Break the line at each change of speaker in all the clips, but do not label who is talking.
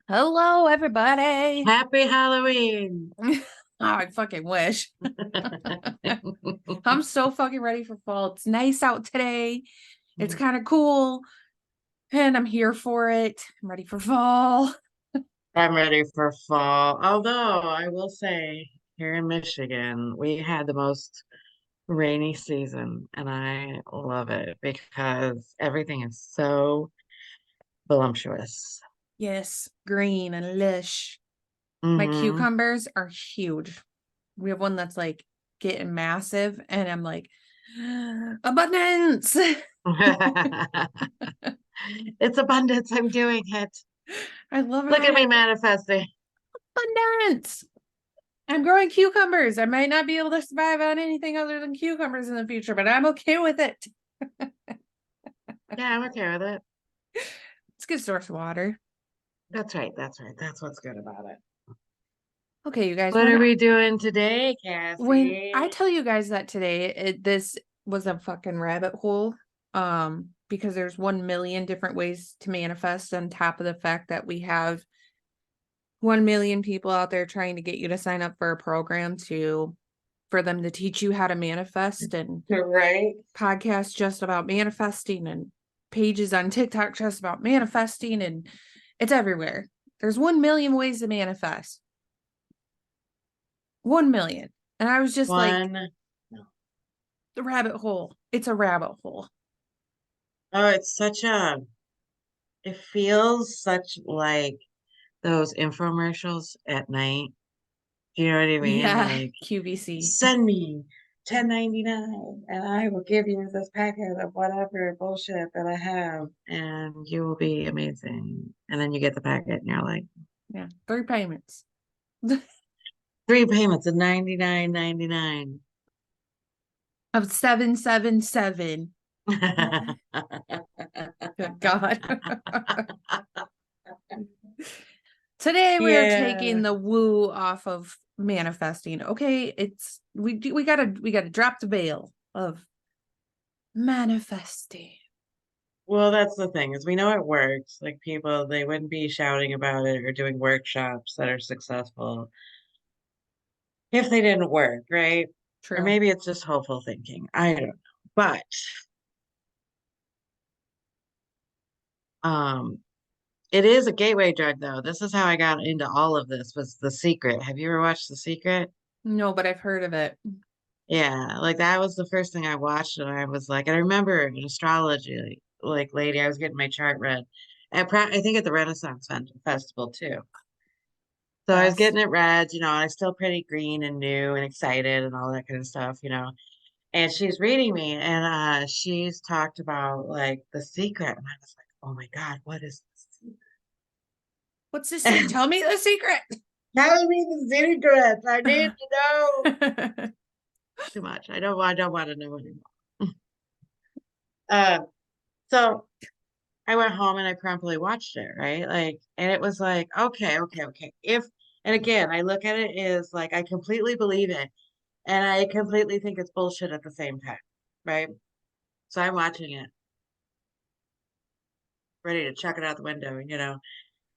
Hello, everybody.
Happy Halloween.
Oh, I fucking wish. I'm so fucking ready for fall. It's nice out today. It's kind of cool, and I'm here for it. I'm ready for fall.
I'm ready for fall. Although I will say, here in Michigan, we had the most rainy season, and I love it because everything is so voluptuous.
Yes, green and lush. My
Hmm
cucumbers are huge. We have one that's like getting massive, and I'm like, abundance.
It's abundance. I'm doing it.
I love
Look at me
it.
manifesting.
Abundance. I'm growing cucumbers. I might not be able to survive on anything other than cucumbers in the future, but I'm okay with it.
Yeah, I'm okay with it.
It's a good source of water.
That's right. That's right. That's what's good about it.
Okay, you guys,
What are we doing today,
when
Cassie?
I tell you guys that today, this was a fucking rabbit hole. Because there's 1 million different ways to manifest on top of the fact that we have 1 million people out there trying to get you to sign up for a program for them to teach you how to manifest, and
Right?
podcasts just about manifesting and pages on TikTok just about manifesting, and it's everywhere. There's 1 million ways to manifest. 1 million. And I was just like,
One.
the rabbit hole. It's a rabbit hole.
Oh, it feels such like those infomercials at night. Do you know what I mean?
Yeah,
Like,
QVC.
send me 10.99 and I will give you this packet of whatever bullshit that I have and you will be amazing. And then you get the packet and you're like,
Yeah, 3 payments.
3 payments of 99.99.
Of 777. Good God. Today we are
Yeah.
taking the woo off of manifesting. Okay, it's we gotta drop the veil of manifesting.
Well, that's the thing is we know it works. Like people, they wouldn't be shouting about it or doing workshops that are successful if they didn't work, right? Or
True.
maybe it's just hopeful thinking. I don't know. But um it is a gateway drug though. This is how I got into all of this was The Secret. Have you ever watched The Secret?
No, but I've heard of it.
Yeah, like that was the first thing I watched and I was like, and I remember an astrology like lady, I was getting my chart read. I think at the Festival too. So I was
Yes.
getting it read, and I was still pretty green and new and excited and all that kind of stuff. And she's reading me and she's talked about like the secret. And I was like, oh my God, what is
What's the secret?
this?
Tell me the secret.
Tell me the secret. I need to know too much. I don't want to know anymore. Uh, so I went home and I promptly watched it, right? Like, and it was like, okay, okay, okay. And again, I look at it as like I completely believe it and I completely think it's bullshit at the same time, right? So I'm watching it, ready to chuck it out the window. And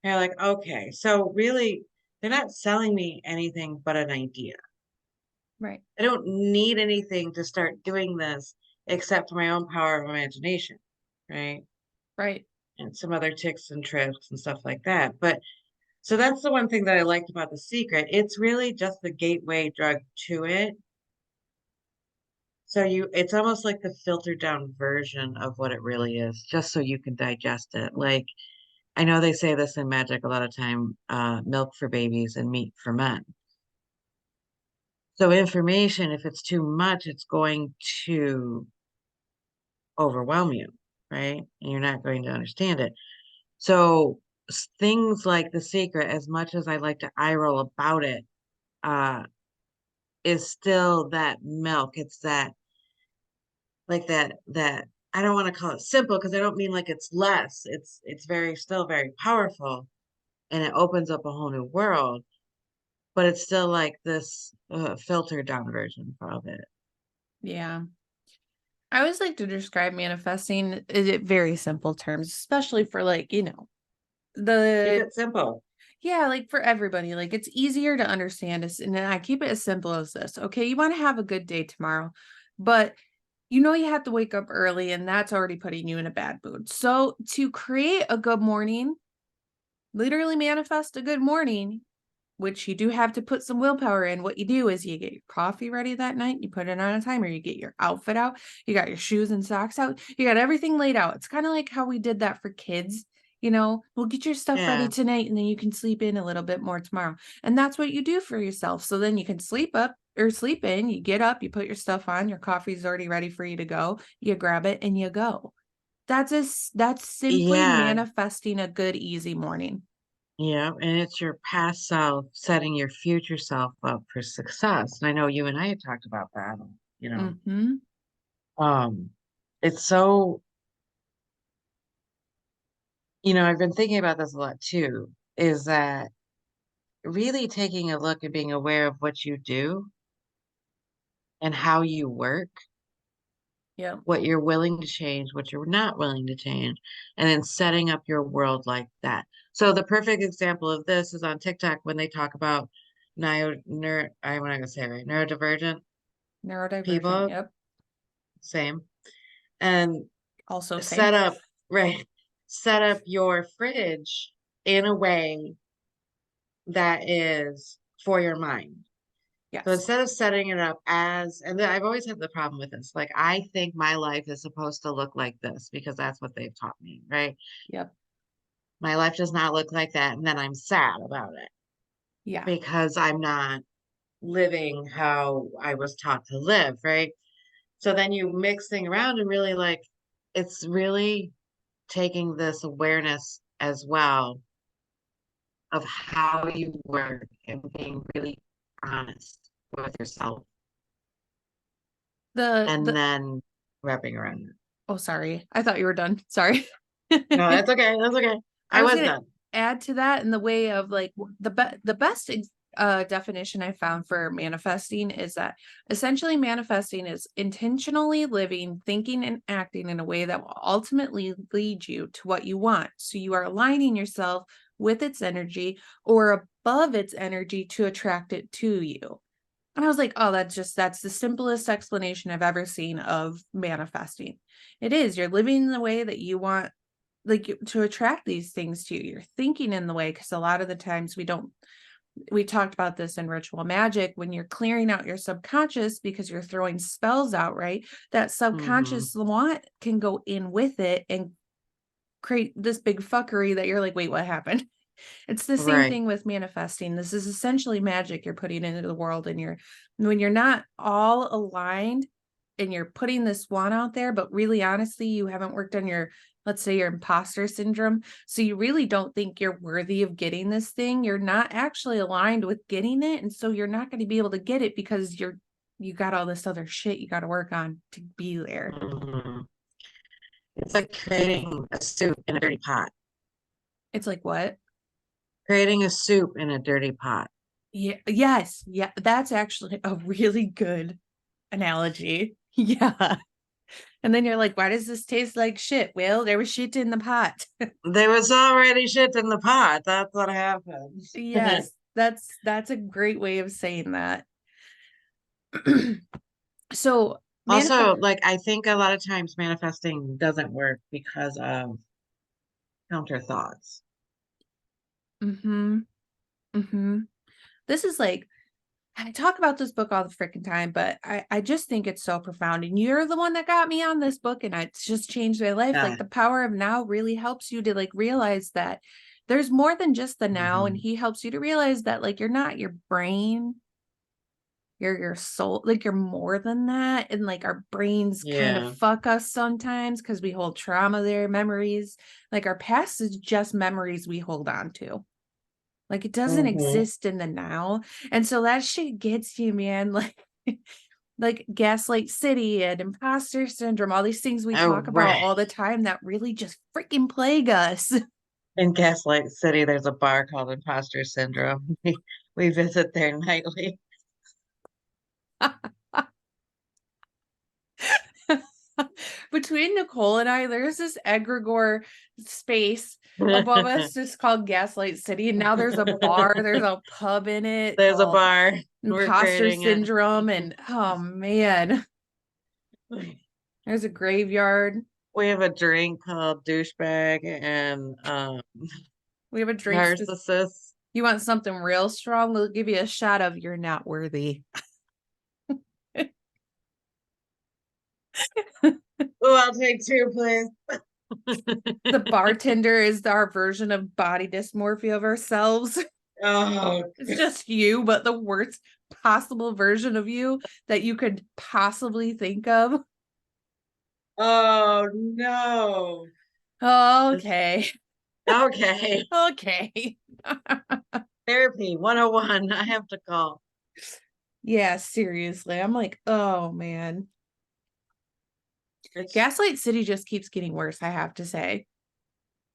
you're like, okay, so really, they're not selling me anything but an idea.
Right.
I don't need anything to start doing this except my own power of imagination, right?
Right.
And some other tricks and tricks and stuff like that. But so that's the one thing that I liked about The Secret. It's really just the gateway drug to it. So it's almost like the filtered down version of what it really is, just so you can digest it. Like I know they say this in magic a lot of time, milk for babies and meat for men. So information, if it's too much, it's going to overwhelm you, right? And you're not going to understand it. So things like The Secret, as much as I like to eye roll about it, uh, is still that milk. It's that like that I don't want to call it simple because I don't mean like it's less. It's very still very powerful and it opens up a whole new world, but it's still like this filtered down version of it.
Yeah. I always like to describe manifesting in very simple terms, especially for like,
Keep
the
it simple.
Yeah, like for everybody, like it's easier to understand this. And then I keep it as simple as this. Okay, you want to have a good day tomorrow, but you know you have to wake up early, and that's already putting you in a bad mood. So to create a good morning, literally manifest a good morning, which you do have to put some willpower in. What you do is you get your coffee ready that night, you put it on a timer, you get your outfit out, you got your shoes and socks out, you got everything laid out. It's kind of like how we did that for kids. We'll get your stuff ready
Yeah.
tonight and then you can sleep in a little bit more tomorrow. And that's what you do for yourself. So then you can sleep up or sleep in, you get up, you put your stuff on, your coffee's already ready for you to go, you grab it and you go. That's simply
Yeah.
manifesting a good, easy morning.
Yeah. And it's your past self setting your future self up for success. And I know you and I had talked about that, you know.
Mm-hmm.
Um, it's so, I've been thinking about this a lot too, is that really taking a look and being aware of what you do and how you work,
Yeah.
what you're willing to change, what you're not willing to change, and then setting up your world like that. So the perfect example of this is on TikTok when they talk about I'm not gonna say it right, neurodivergent
Neurodivergent.
people,
Yep.
same, and
Also same.
set up, right, set up your fridge in a way that is for your mind. So
Yes.
instead of setting it up I've always had the problem with this. Like, I think my life is supposed to look like this because that's what they've taught me, right?
Yep.
My life does not look like that. And then I'm sad about it
Yeah.
because I'm not living how I was taught to live, right? So then you mix things around and really like, it's really taking this awareness as well of how you work and being really honest with yourself and
The
then wrapping around it.
Oh, sorry. I thought you were done. Sorry.
No, that's okay. That's okay.
I
I
was
was
gonna
done.
add to that in the way of like the best definition I found for manifesting is that essentially manifesting is intentionally living, thinking, and acting in a way that will ultimately lead you to what you want. So you are aligning yourself with its energy or above its energy to attract it to you. And I was like, oh, that's the simplest explanation I've ever seen of manifesting. It is, you're living in the way that you want, like to attract these things to you. You're thinking in the way, because a lot of the times we talked about this in ritual magic, when you're clearing out your subconscious because you're throwing spells out, right? That
Hmm.
subconscious want can go in with it and create this big fuckery that you're like, wait, what happened? It's the same
Right.
thing with manifesting. This is essentially magic you're putting into the world, and when you're not all aligned and you're putting this one out there, but really honestly, you haven't worked on your, let's say, your imposter syndrome. So you really don't think you're worthy of getting this thing. You're not actually aligned with getting it. And so you're not going to be able to get it because you got all this other shit you got to work on to be there.
Hmm. It's like creating a soup in a dirty pot.
It's like, what?
Creating a soup in a dirty pot.
Yeah, yes. Yeah, that's actually a really good analogy. Yeah. And then you're like, why does this taste like shit? Well, there was shit in the pot.
There was already shit in the pot. That's what happened.
Yes, that's a great way of saying that. So manifest.
Also, like, I think a lot of times manifesting doesn't work because of counter thoughts.
Mm-hmm. Mm-hmm. This is like, I talk about this book all the freaking time, but I just think it's so profound. And you're the one that got me on this book, and it's just changed my life. Like
Yeah.
the power of now really helps you to like realize that there's more than just the now. And
Hmm.
he helps you to realize that like you're not your brain, you're your soul, like you're more than that. And like our brains kind of
Yeah.
fuck us sometimes because we hold trauma there, memories. Like our past is just memories we hold on to. Like it doesn't
Hmm.
exist in the now. And so that shit gets you, man. Like Gaslight City and imposter syndrome, all these things we
Oh,
talk about
right.
all the time that really just freaking plague us.
In Gaslight City, there's a bar called Imposter Syndrome. We visit there nightly.
But between Nicole and I, there's this egregore space above us just called Gaslight City. And now there's a bar, there's a pub in it
There's a
called
bar. We're
Imposter
creating it.
Syndrome. And oh man, there's a graveyard.
We have a drink called douchebag and
We have a drink.
narcissist.
You want something real strong? We'll give you a shot of You're Not Worthy.
Oh, I'll take two, please.
The bartender is our version of body dysmorphia of ourselves.
Oh,
It's just you, but the worst possible version of you that you could possibly think of.
oh no.
Okay.
Okay.
Okay.
Therapy 101. I have to call.
Yeah, seriously. I'm like, oh man. Gaslight City just keeps getting worse, I have to say.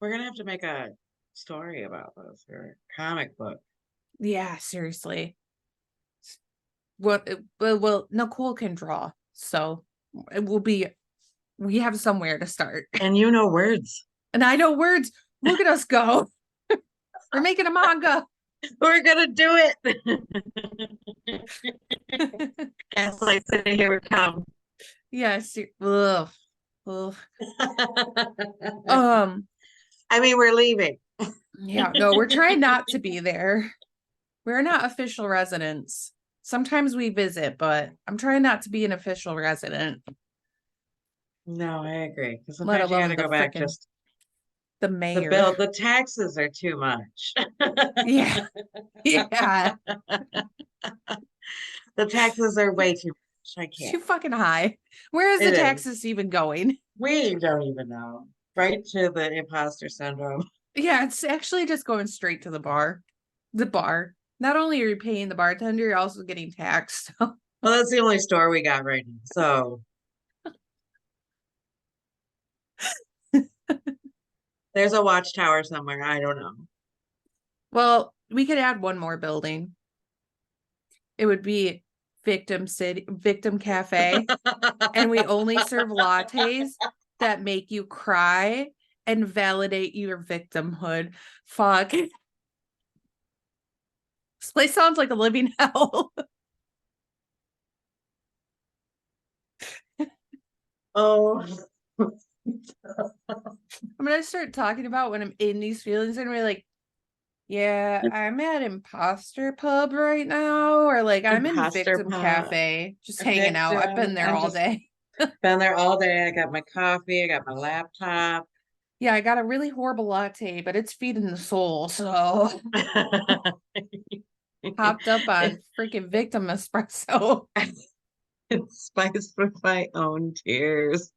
We're gonna have to make a story about this or a comic book.
Yeah, seriously. Well, Nicole can draw, so it will be. We have somewhere to start,
And you know words.
and I know words. Look at us go. We're making a manga.
We're gonna do it. Gaslight City, here we come.
Yes. Ugh. Ugh.
I mean, we're leaving.
Yeah, no, we're trying not to be there. We're not official residents. Sometimes we visit, but I'm trying not to be an official resident.
No, I agree. Because
Let
sometimes you
alone
gotta go back just
the
the
mayor.
bill. The taxes are too much.
Yeah. Yeah.
The taxes are way too much. I
Too
can't.
fucking high. Where is
It
the
is.
taxes even going?
We don't even know. Right to the imposter syndrome.
Yeah, it's actually just going straight to the bar. The bar. Not only are you paying the bartender, you're also getting taxed.
Well, that's the only store we got right now. So there's a watchtower somewhere. I don't know.
Well, we could add one more building. It would be Victim Cafe. And we only serve lattes that make you cry and validate your victimhood. Fuck. This place sounds like a living hell.
Oh.
I'm gonna start talking about when I'm in these feelings and we're like, yeah, I'm at Imposter Pub right now, or like I'm in
Imposter
Victim
pub.
Cafe, just hanging out. I've been there all day.
Been there all day. I got my coffee. I got my laptop.
Yeah, I got a really horrible latte, but it's feeding the soul. So hopped up on freaking Victim Espresso.
It's spiced with my own tears.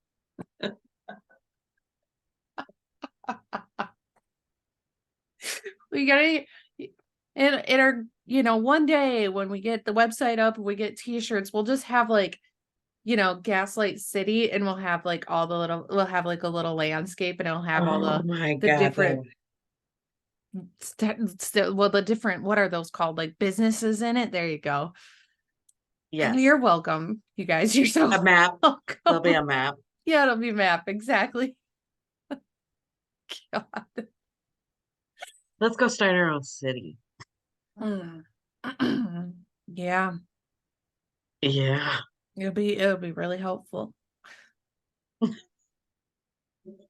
We gotta in our, one day when we get the website up and we get t-shirts, we'll just have like, Gaslight City, and we'll have like we'll have like a little landscape, and it'll have all
Oh my
the
God.
different the different, what are those called, like businesses in it. There you go.
Yes.
You're welcome, you guys. You're so
a map.
welcome.
There'll be a map.
Yeah, it'll be a map, exactly. God.
Let's go start our own city.
Yeah,
Yeah.
it'll be really helpful.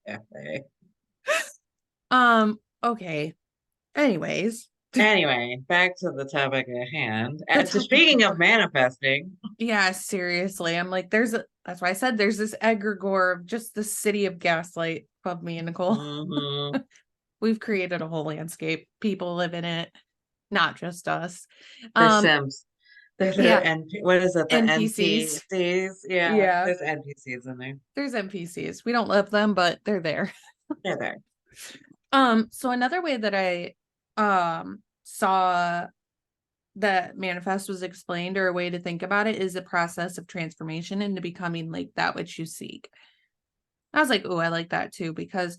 Okay.
Okay. Anyways.
Anyway, back to the topic at hand. And so speaking of manifesting.
Yeah, seriously. I'm like, that's why I said there's this egregore of just the city of Gaslight above me and Nicole.
Mm-hmm.
We've created a whole landscape. People live in it, not just us.
The Sims. There's what is it? The
NPCs.
Yeah. There's NPCs in there.
There's NPCs. We don't love them, but they're there.
They're there.
So another way that I saw that manifest was explained, or a way to think about it, is a process of transformation into becoming like that which you seek. I was like, oh, I like that too, because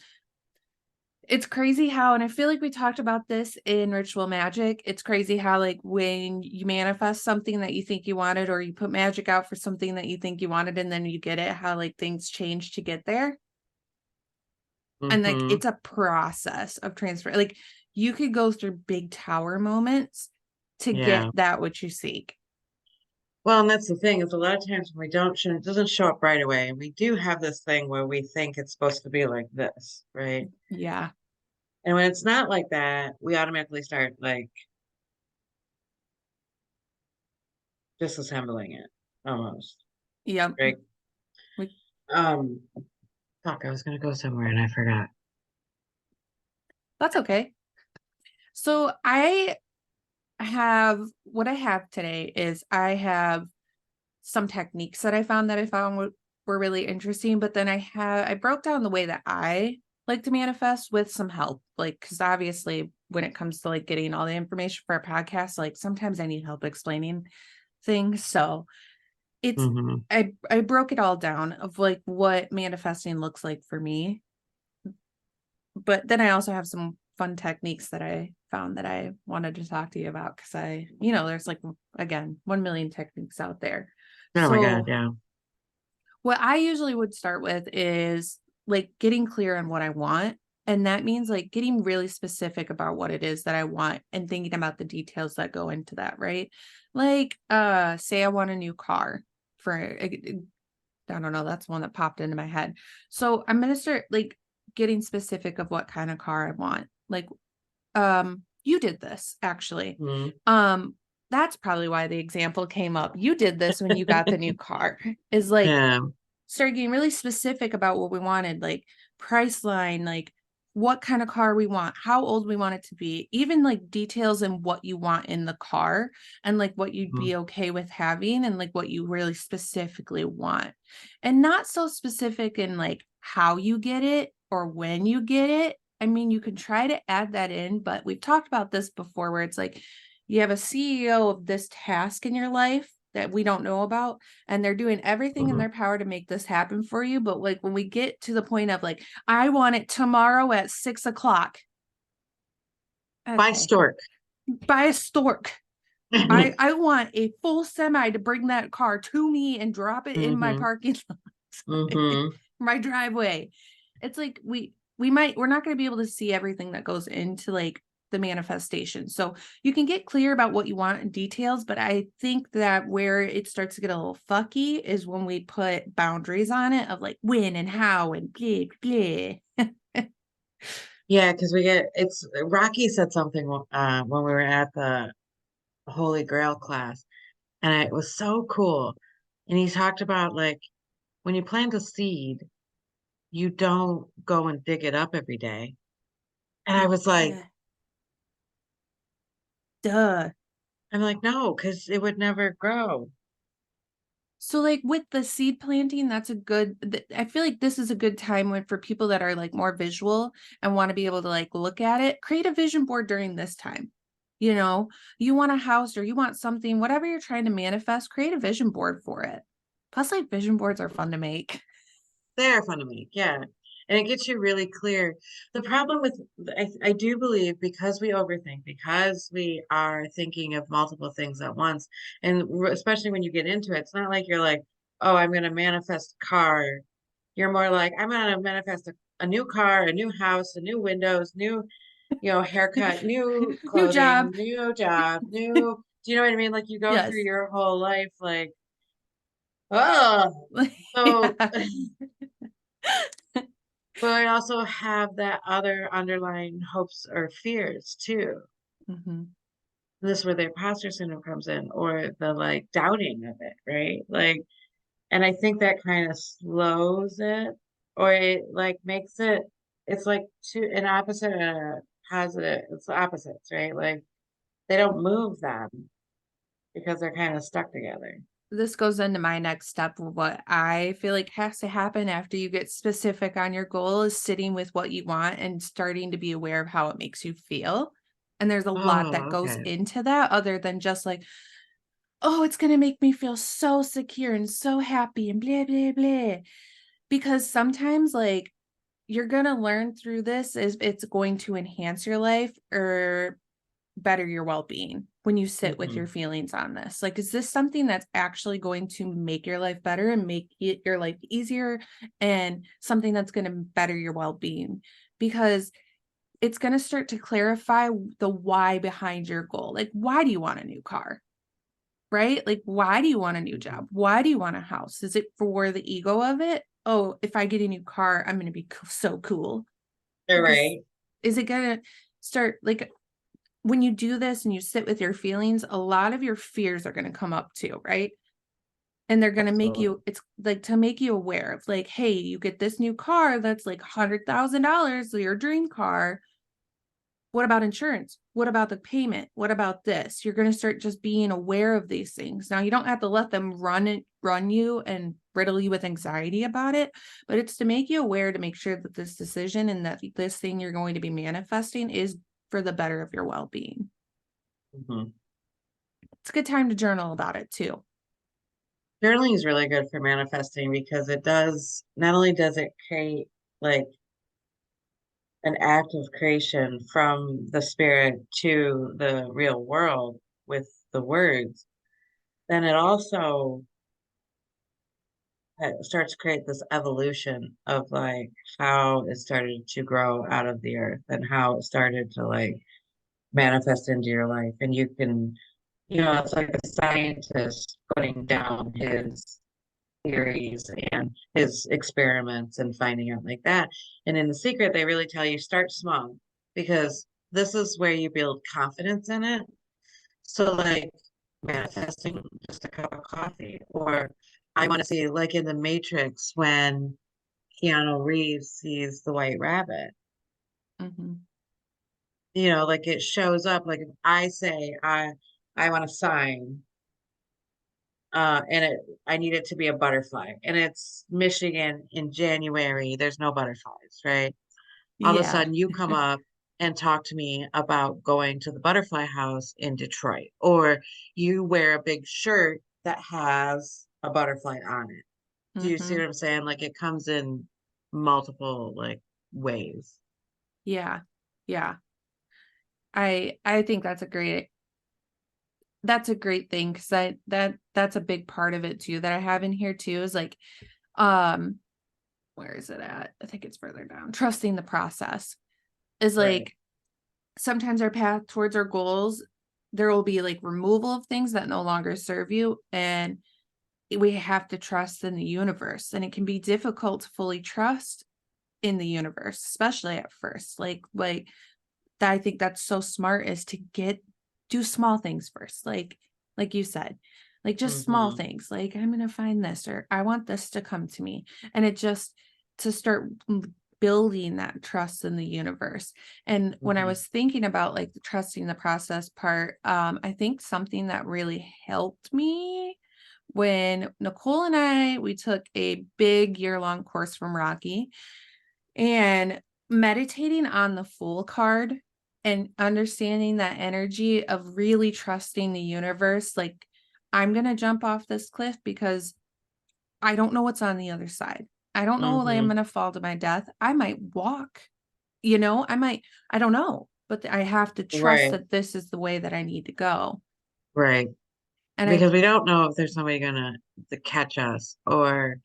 It's crazy how, and I feel like we talked about this in ritual magic. It's crazy how, like, when you manifest something that you think you wanted, or you put magic out for something that you think you wanted, and then you get it, how like things change to get there. And like
Mm-hmm.
it's a process of transfer. Like you could go through big tower moments to get
Yeah.
that which you seek.
Well, and that's the thing is a lot of times when we don't show, it doesn't show up right away. And we do have this thing where we think it's supposed to be like this, right?
Yeah.
And when it's not like that, we automatically start like disassembling it almost,
Yep.
right?
We,
Um, Fuck, I was gonna go somewhere and I forgot.
that's okay. So I have what I have today is I have some techniques that I found were really interesting, but then I broke down the way that I like to manifest with some help. Like, because obviously when it comes to like getting all the information for a podcast, like sometimes I need help explaining things. So it's
Mm-hmm.
I broke it all down of like what manifesting looks like for me. But then I also have some fun techniques that I found that I wanted to talk to you about because there's like, again, 1 million techniques out there.
Oh my God,
So
yeah.
what I usually would start with is like getting clear on what I want. And that means like getting really specific about what it is that I want and thinking about the details that go into that, right? Like, say I want a new car for, I don't know, that's one that popped into my head. So I'm going to start like getting specific of what kind of car I want. Like, you did this actually.
Mm-hmm.
Um, that's probably why the example came up. You did this when you got the new car, is like
Yeah.
started getting really specific about what we wanted, like price line, like what kind of car we want, how old we want it to be, even like details in what you want in the car and like what you'd
Mm-hmm.
be okay with having and like what you really specifically want. And not so specific in like how you get it or when you get it. I mean, you can try to add that in, but we've talked about this before where it's like you have a CEO of this task in your life that we don't know about, and they're doing everything in
Mm-hmm.
their power to make this happen for you. But like when we get to the point of like, I want it tomorrow at 6 o'clock.
By
Okay.
stork.
Buy a stork. I want a full semi to bring that car to me and drop it in my
Mm-hmm.
parking lot,
Mm-hmm.
my driveway. It's like we're not going to be able to see everything that goes into like the manifestation. So you can get clear about what you want in details, but I think that where it starts to get a little fucky is when we put boundaries on it of like when and how and blah blah.
Yeah, because we get it's Rocky said something when we were at the Holy Grail class, and it was so cool. And he talked about like when you plant a seed, you don't go and dig it up every day. And I was like,
Yeah. Duh.
I'm like, no, because it would never grow.
So like with the seed planting, that's a good, I feel like this is a good time when for people that are like more visual and want to be able to like look at it, create a vision board during this time. You know, you want a house or you want something, whatever you're trying to manifest, create a vision board for it. Plus, like vision boards are fun to make.
They're fun to make, yeah. And it gets you really clear. The problem with, I do believe because we overthink, because we are thinking of multiple things at once, and especially when you get into it, it's not like you're like, oh, I'm going to manifest a car. You're more like, I'm going to manifest a new car, a new house, a new windows, new, haircut, new
New job.
clothing, new job, new, do you know what I mean? Like you go through
Yes.
your whole life like, oh, so
Yeah.
but I also have that other underlying hopes or fears too.
Mhm.
And this is where the imposter syndrome comes in, or the like doubting of it, right? Like, and I think that kind of slows it, or it like makes it, it's like two an opposite and a positive, it's the opposites, right? Like they don't move them because they're kind of stuck together.
This goes into my next step of what I feel like has to happen after you get specific on your goal is sitting with what you want and starting to be aware of how it makes you feel. And there's a lot that
Oh,
goes
okay.
into that other than just like, oh, it's going to make me feel so secure and so happy and blah, blah, blah. Because sometimes, like, you're gonna learn through this is it's going to enhance your life or better your well-being when you sit with your
Hmm.
feelings on this. Like, is this something that's actually going to make your life better and make your life easier and something that's going to better your well-being? Because it's going to start to clarify the why behind your goal. Like, why do you want a new car? Right? Like, why do you want a new
Hmm.
job? Why do you want a house? Is it for the ego of it? Oh, if I get a new car, I'm going to be so cool.
You're
Like,
right.
is it going to start like when you do this and you sit with your feelings, a lot of your fears are going to come up too, right? And they're going to make
Absolutely.
you, it's like to make you aware of like, hey, you get this new car that's like $100,000, your dream car. What about insurance? What about the payment? What about this? You're going to start just being aware of these things. Now, you don't have to let them run you and riddle you with anxiety about it, but it's to make you aware to make sure that this decision and that this thing you're going to be manifesting is for the better of your well-being.
Hmm.
It's a good time to journal about it too.
Journaling is really good for manifesting because it does, not only does it create like an act of creation from the spirit to the real world with the words, then it also starts to create this evolution of like how it started to grow out of the earth and how it started to like manifest into your life. And you can, it's like a scientist putting down his theories and his experiments and finding out like that. And in The Secret, they really tell you start small because this is where you build confidence in it. So, like manifesting just a cup of coffee, or I want to see, like in The Matrix, when Keanu Reeves sees the white rabbit,
Mhm.
like it shows up. Like if I say, I want a sign, and I need it to be a butterfly, and it's Michigan in January. There's no butterflies, right? All of a
Yeah.
sudden, you come up and talk to me about going to the butterfly house in Detroit, or you wear a big shirt that has a butterfly on it. Do you see what
Mhm.
I'm saying? Like it comes in multiple like ways.
Yeah. Yeah. I think that's a great thing because that's a big part of it too that I have in here too is like um where is it at? I think it's further down. Trusting the process is
Right.
like sometimes our path towards our goals, there will be like removal of things that no longer serve you. And we have to trust in the universe. And it can be difficult to fully trust in the universe, especially at first. Like that I think that's so smart is to do small things first. Like you said, like just small
Mm-hmm.
things. Like I'm gonna find this or I want this to come to me. And it just to start building that trust in the universe. And when I
Mm-hmm.
was thinking about like the trusting the process part, I think something that really helped me when Nicole and we took a big year-long course from Rocky and meditating on the Fool card and understanding that energy of really trusting the universe. Like, I'm going to jump off this cliff because I don't know what's on the other side. I don't know that I'm
Mm-hmm.
going to fall to my death. I might walk, I don't know, but I have to trust
Right.
that this is the way that I need to go.
Right.
And
Because we don't know if there's somebody gonna to catch us, or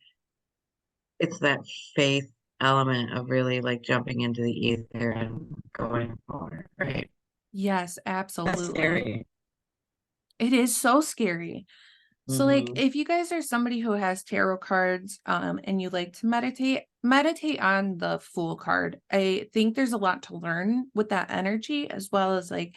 it's that faith element of really like jumping into the ether and going for it, right?
yes,
That's
absolutely.
scary.
It is so scary. So like
Mm-hmm.
if you guys are somebody who has tarot cards and you like to meditate on the Fool card. I think there's a lot to learn with that energy as well as like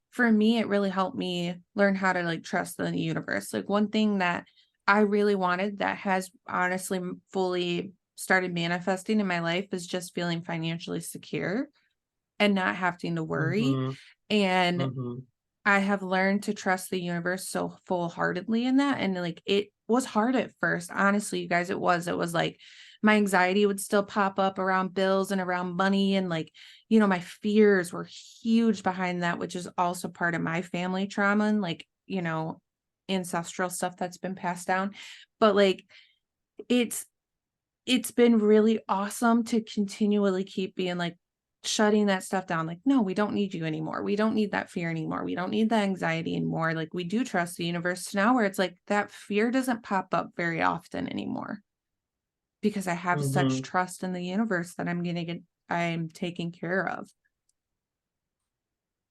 for me it really helped me learn how to like trust in the universe. Like one thing that I really wanted that has honestly fully started manifesting in my life is just feeling financially secure and not having to worry.
Mm-hmm.
And
Mm-hmm.
I have learned to trust the universe so full-heartedly in that. And like it was hard at first. Honestly, you guys, it was like my anxiety would still pop up around bills and around money. And like, my fears were huge behind that, which is also part of my family trauma and like, ancestral stuff that's been passed down. But like it's it's been really awesome to continually keep being like shutting that stuff down. Like, no, we don't need you anymore. We don't need that fear anymore. We don't need the anxiety anymore. Like, we do trust the universe now, where it's like that fear doesn't pop up very often anymore because I have such
Hmm.
trust in the universe that I'm taken care of.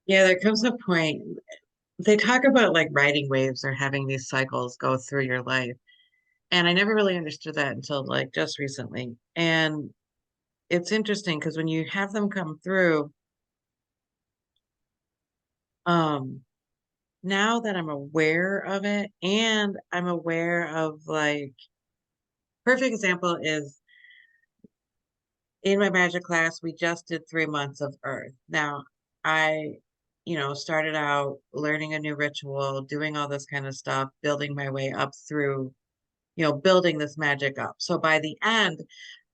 Yeah, there comes a point. They talk about like riding waves or having these cycles go through your life. And I never really understood that until like just recently. And it's interesting because when you have them come through, um, now that I'm aware of it and I'm aware of like, perfect example is in my magic class, we just did 3 months of Earth. Now, I, started out learning a new ritual, doing all this kind of stuff, building my way up through, building this magic up. So by the end,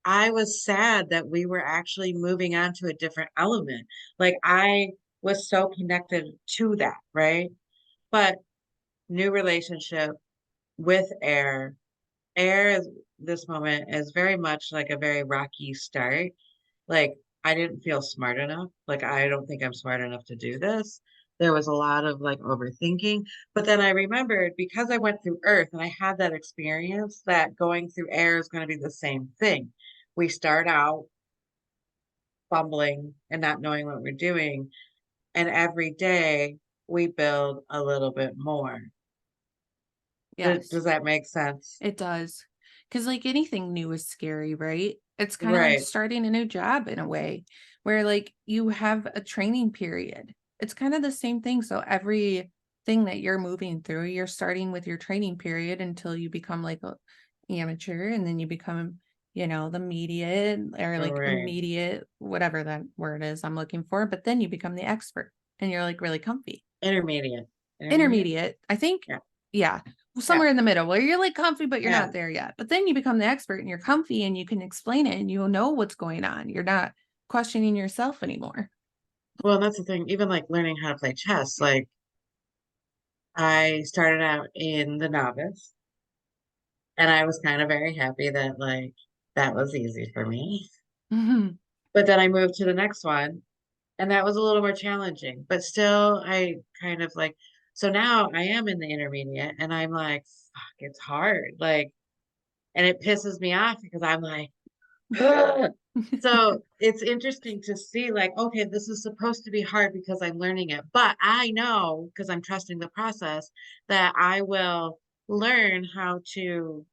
I was sad that we were actually moving on to a different element. Like I was so connected to that, right? But new relationship with air. Air is this moment is very much like a very rocky start. Like I didn't feel smart enough. Like I don't think I'm smart enough to do this. There was a lot of like overthinking. But then I remembered because I went through Earth and I had that experience that going through air is going to be the same thing. We start out fumbling and not knowing what we're doing. And every day we build a little bit more.
Yes,
Does that make sense?
it does. Because, like, anything new is scary, right? It's kind of like
Right.
starting a new job in a way where, like, you have a training period. It's kind of the same thing. So, every thing that you're moving through, you're starting with your training period until you become like a amateur, and then you become, the immediate or like
Right.
immediate, whatever that word is I'm looking for. But then you become the expert and you're like really comfy.
Intermediate. Intermediate?
Intermediate, I think.
Yeah.
Yeah,
Yeah.
somewhere in the middle where you're like comfy, but you're
Yeah.
not there yet. But then you become the expert and you're comfy and you can explain it and you'll know what's going on. You're not questioning yourself anymore.
Well, that's the thing. Even like learning how to play chess, like I started out in the novice and I was kind of very happy that like that was easy for me.
Mhm.
But then I moved to the next one and that was a little more challenging. But still, I kind of like, so now I am in the intermediate and I'm like, fuck, it's hard. Like, and it pisses me off because I'm like, so it's interesting to see, like, okay, this is supposed to be hard because I'm learning it, but I know because I'm trusting the process that I will learn how to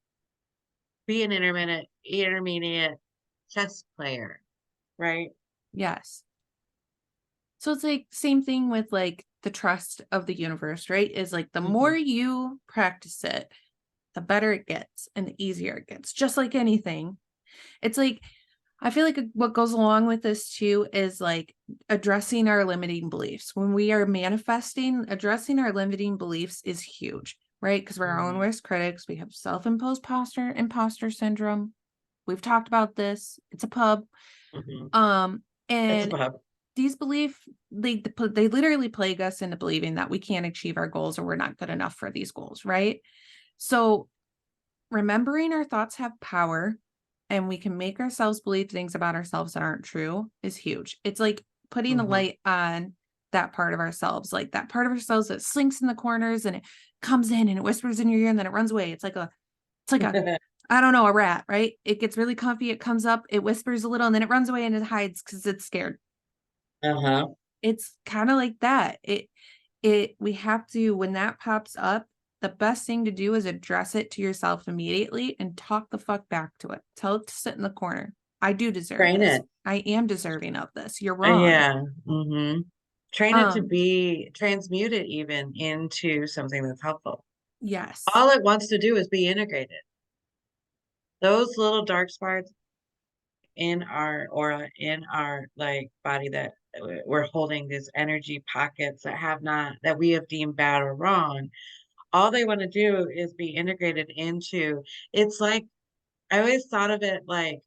be an intermediate chess player, right?
Yes. So it's like same thing with like the trust of the universe, right? Is like the more
Hmm.
you practice it, the better it gets and the easier it gets. Just like anything. It's like I feel like what goes along with this too is like addressing our limiting beliefs. When we are manifesting, addressing our limiting beliefs is huge, right? Because we're our own
Hmm.
worst critics. We have self-imposed imposter syndrome. We've talked about this. It's a pub.
Hmm.
Um,
It's
and
about,
these beliefs they literally plague us into believing that we can't achieve our goals or we're not good enough for these goals, right? So remembering our thoughts have power and we can make ourselves believe things about ourselves that aren't true is huge. It's like putting a
hmm.
light on that part of ourselves, like that part of ourselves that slinks in the corners and it comes in and it whispers in your ear and then it runs away. It's like a I don't know, a rat, right? It gets really comfy, it comes up, it whispers a little, and then it runs away and it hides because it's scared.
Uh-huh.
It's kind of like that. It we have to when that pops up, the best thing to do is address it to yourself immediately and talk the fuck back to it. Tell it to sit in the corner. I do deserve
Train
this.
it.
I am deserving of this. You're wrong.
Yeah. Hmm. Train it to
Um,
be transmute it even into something that's helpful.
yes.
All it wants to do is be integrated. Those little dark spots in our aura, in our like body that we're holding these energy pockets that have not, that we have deemed bad or wrong. All they want to do is be integrated into, it's like, I always thought of it like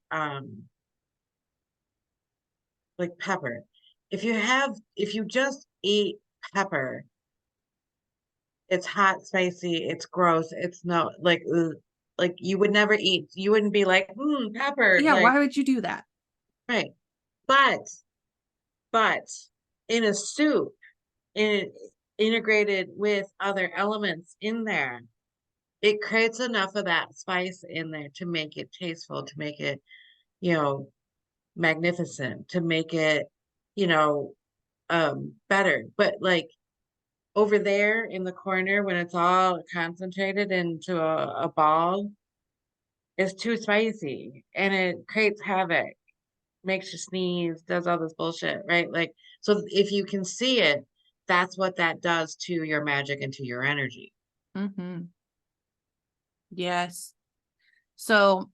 pepper. If you just eat pepper, it's hot, spicy, it's gross, it's no like ugh. like you would never eat, you wouldn't be like, pepper,
Yeah,
like,
why would you do that?
right. But, but in a soup, in integrated with other elements in there, it creates enough of that spice in there to make it tasteful, to make it, you know, magnificent, to make it, you know, better. But like over there in the corner, when it's all concentrated into a ball, it's too spicy and it creates havoc, makes you sneeze, does all this bullshit, right? Like, so if you can see it, that's what that does to your magic and to your energy.
Mm-hmm. Yes. So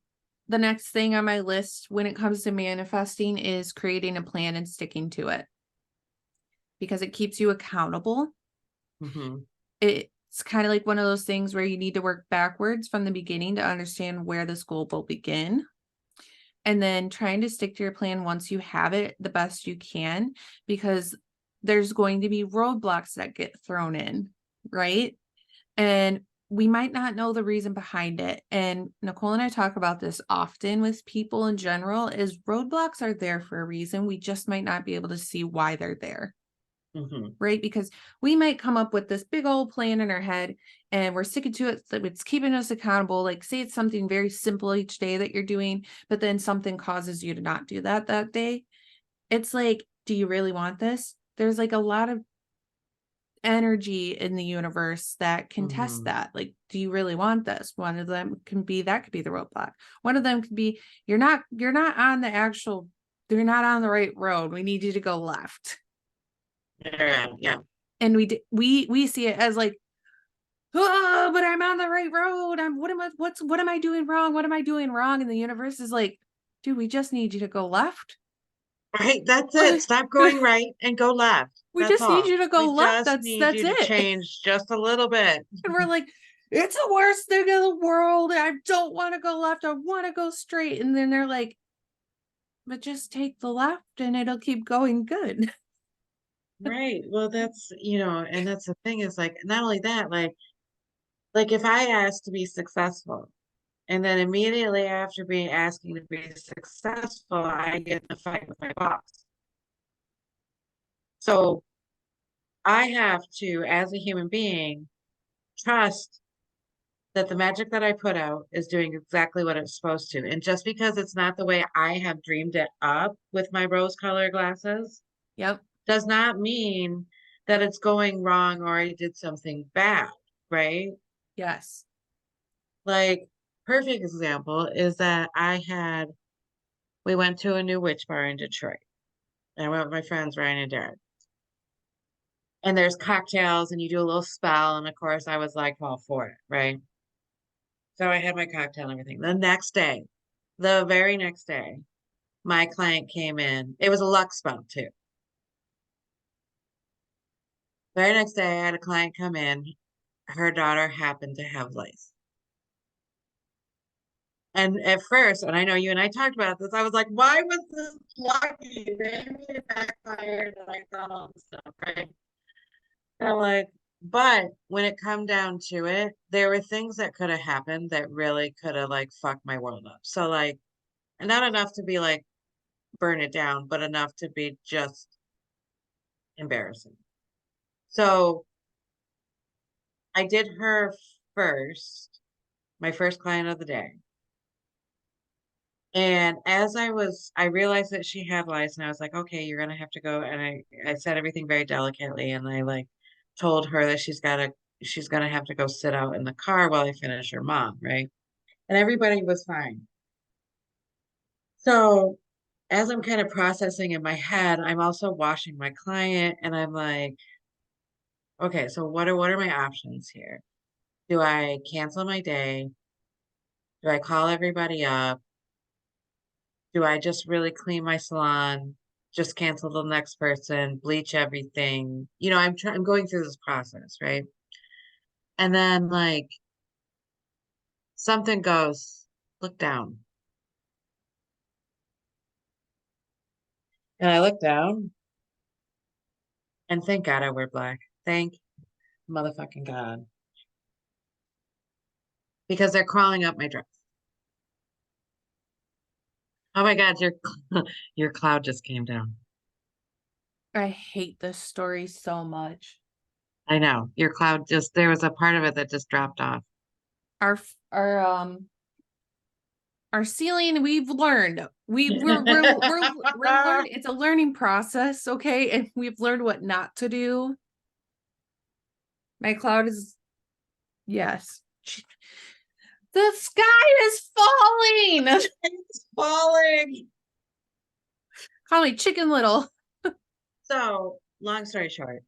the next thing on my list when it comes to manifesting is creating a plan and sticking to it because it keeps you accountable.
Hmm.
It's kind of like one of those things where you need to work backwards from the beginning to understand where this goal will begin. And then trying to stick to your plan once you have it the best you can, because there's going to be roadblocks that get thrown in, right? And we might not know the reason behind it. And Nicole and I talk about this often with people in general is roadblocks are there for a reason. We just might not be able to see why they're there.
Hmm.
Right? Because we might come up with this big old plan in our head and we're sticking to it. So it's keeping us accountable. Like, say it's something very simple each day that you're doing, but then something causes you to not do that day. It's like, do you really want this? There's like a lot of energy in the universe that can test
Hmm.
that. Like, do you really want this? One of them can be that could be the roadblock. One of them could be you're not on the actual, you're not on the right road. We need you to go left.
Yeah, yeah.
And we see it as like, oh, but I'm on the right road. What am I doing wrong? What am I doing wrong? And the universe is like, dude, we just need you to go left.
Right, that's it. Stop going right and go left.
We
That's
just need
all.
you to go
We
left.
just need
That's
you to
it.
change just a little bit.
And we're like, it's the worst thing in the world. I don't want to go left. I want to go straight. And then they're like, but just take the left and it'll keep going good.
Right. Well, that's, and that's the thing is like, not only that, like if I ask to be successful, and then immediately after being asking to be successful, I get in a fight with my boss. So I have to, as a human being, trust that the magic that I put out is doing exactly what it's supposed to. And just because it's not the way I have dreamed it up with my rose colored glasses
Yep.
does not mean that it's going wrong or I did something bad, right?
Yes.
Like, perfect example is that we went to a new witch bar in Detroit. And I went with my friends, Ryan and Derek. And there's cocktails and you do a little spell. And of course, I was like all for it, right? So I had my cocktail and everything. The very next day, my client came in. It was a luck spell too. Very next day, I had a client come in. Her daughter happened to have lice. And at first, and I know you and I talked about this, I was like, why was this lucky? Maybe it backfired and I thought all this stuff, right? And I'm like, but when it come down to it, there were things that could have happened that really could have like fucked my world up. So like, and not enough to be like burn it down, but enough to be just embarrassing. So I did her first, my first client of the day. And as I realized that she had lice, and I was like, okay, you're gonna have to go. And I said everything very delicately, and I like told her that she's gonna have to go sit out in the car while I finish her mom, right? And everybody was fine. So as I'm kind of processing in my head, I'm also washing my client, and I'm like, okay, so what are my options here? Do I cancel my day? Do I call everybody up? Do I just really clean my salon? Just cancel the next person, bleach everything. I'm going through this process, right? And then like something goes, look down. And I look down and thank God I wear black. Thank motherfucking God. because they're crawling up my dress. Oh my God, your your cloud just came down.
I hate this story so much.
I know. Your cloud just there was a part of it that just dropped off.
Our our ceiling, we've learned. We're learning. It's a learning process, okay? And we've learned what not to do. My cloud is yes. The sky is falling.
It's falling.
Call me Chicken Little.
So, long story short,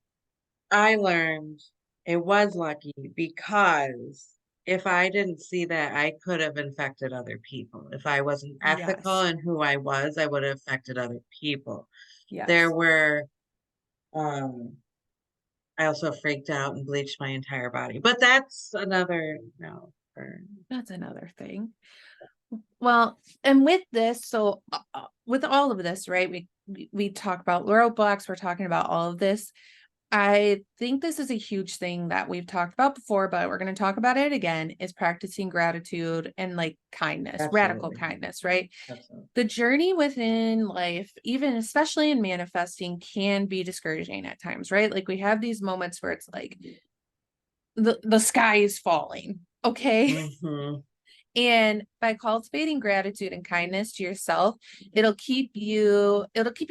I learned it was lucky because if I didn't see that, I could have infected other people. If I wasn't ethical
Yes.
in who I was, I would have affected other people. There
Yes.
were, um, I also freaked out and bleached my entire body, but that's another, no.
That's another thing. Well, and with this, so with all of this, right? We talk about roadblocks. We're talking about all of this. I think this is a huge thing that we've talked about before, but we're going to talk about it again, is practicing gratitude and like kindness, radical
Absolutely.
kindness, right?
Absolutely.
The journey within life, even especially in manifesting, can be discouraging at times, right? Like we have these moments where it's like the sky is falling. Okay.
Mm-hmm.
And by cultivating gratitude and kindness to yourself, it'll keep your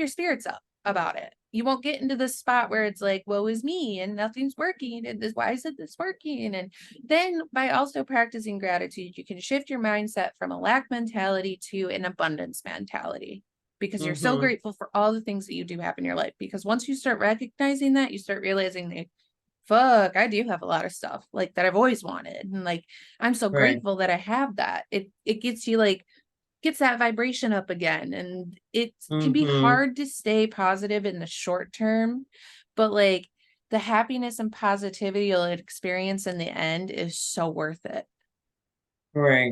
spirits up about it. You won't get into this spot where it's like, woe is me and nothing's working. And this, why isn't this working? And then by also practicing gratitude, you can shift your mindset from a lack mentality to an abundance mentality because you're so
Mm-hmm.
grateful for all the things that you do have in your life. Because once you start recognizing that, you start realizing that fuck, I do have a lot of stuff like that I've always wanted. And like, I'm so
Right.
grateful that I have that. It gets you like, gets that vibration up again. And it can be
Mm-hmm.
hard to stay positive in the short term, but like the happiness and positivity you'll experience in the end is so worth it.
Right.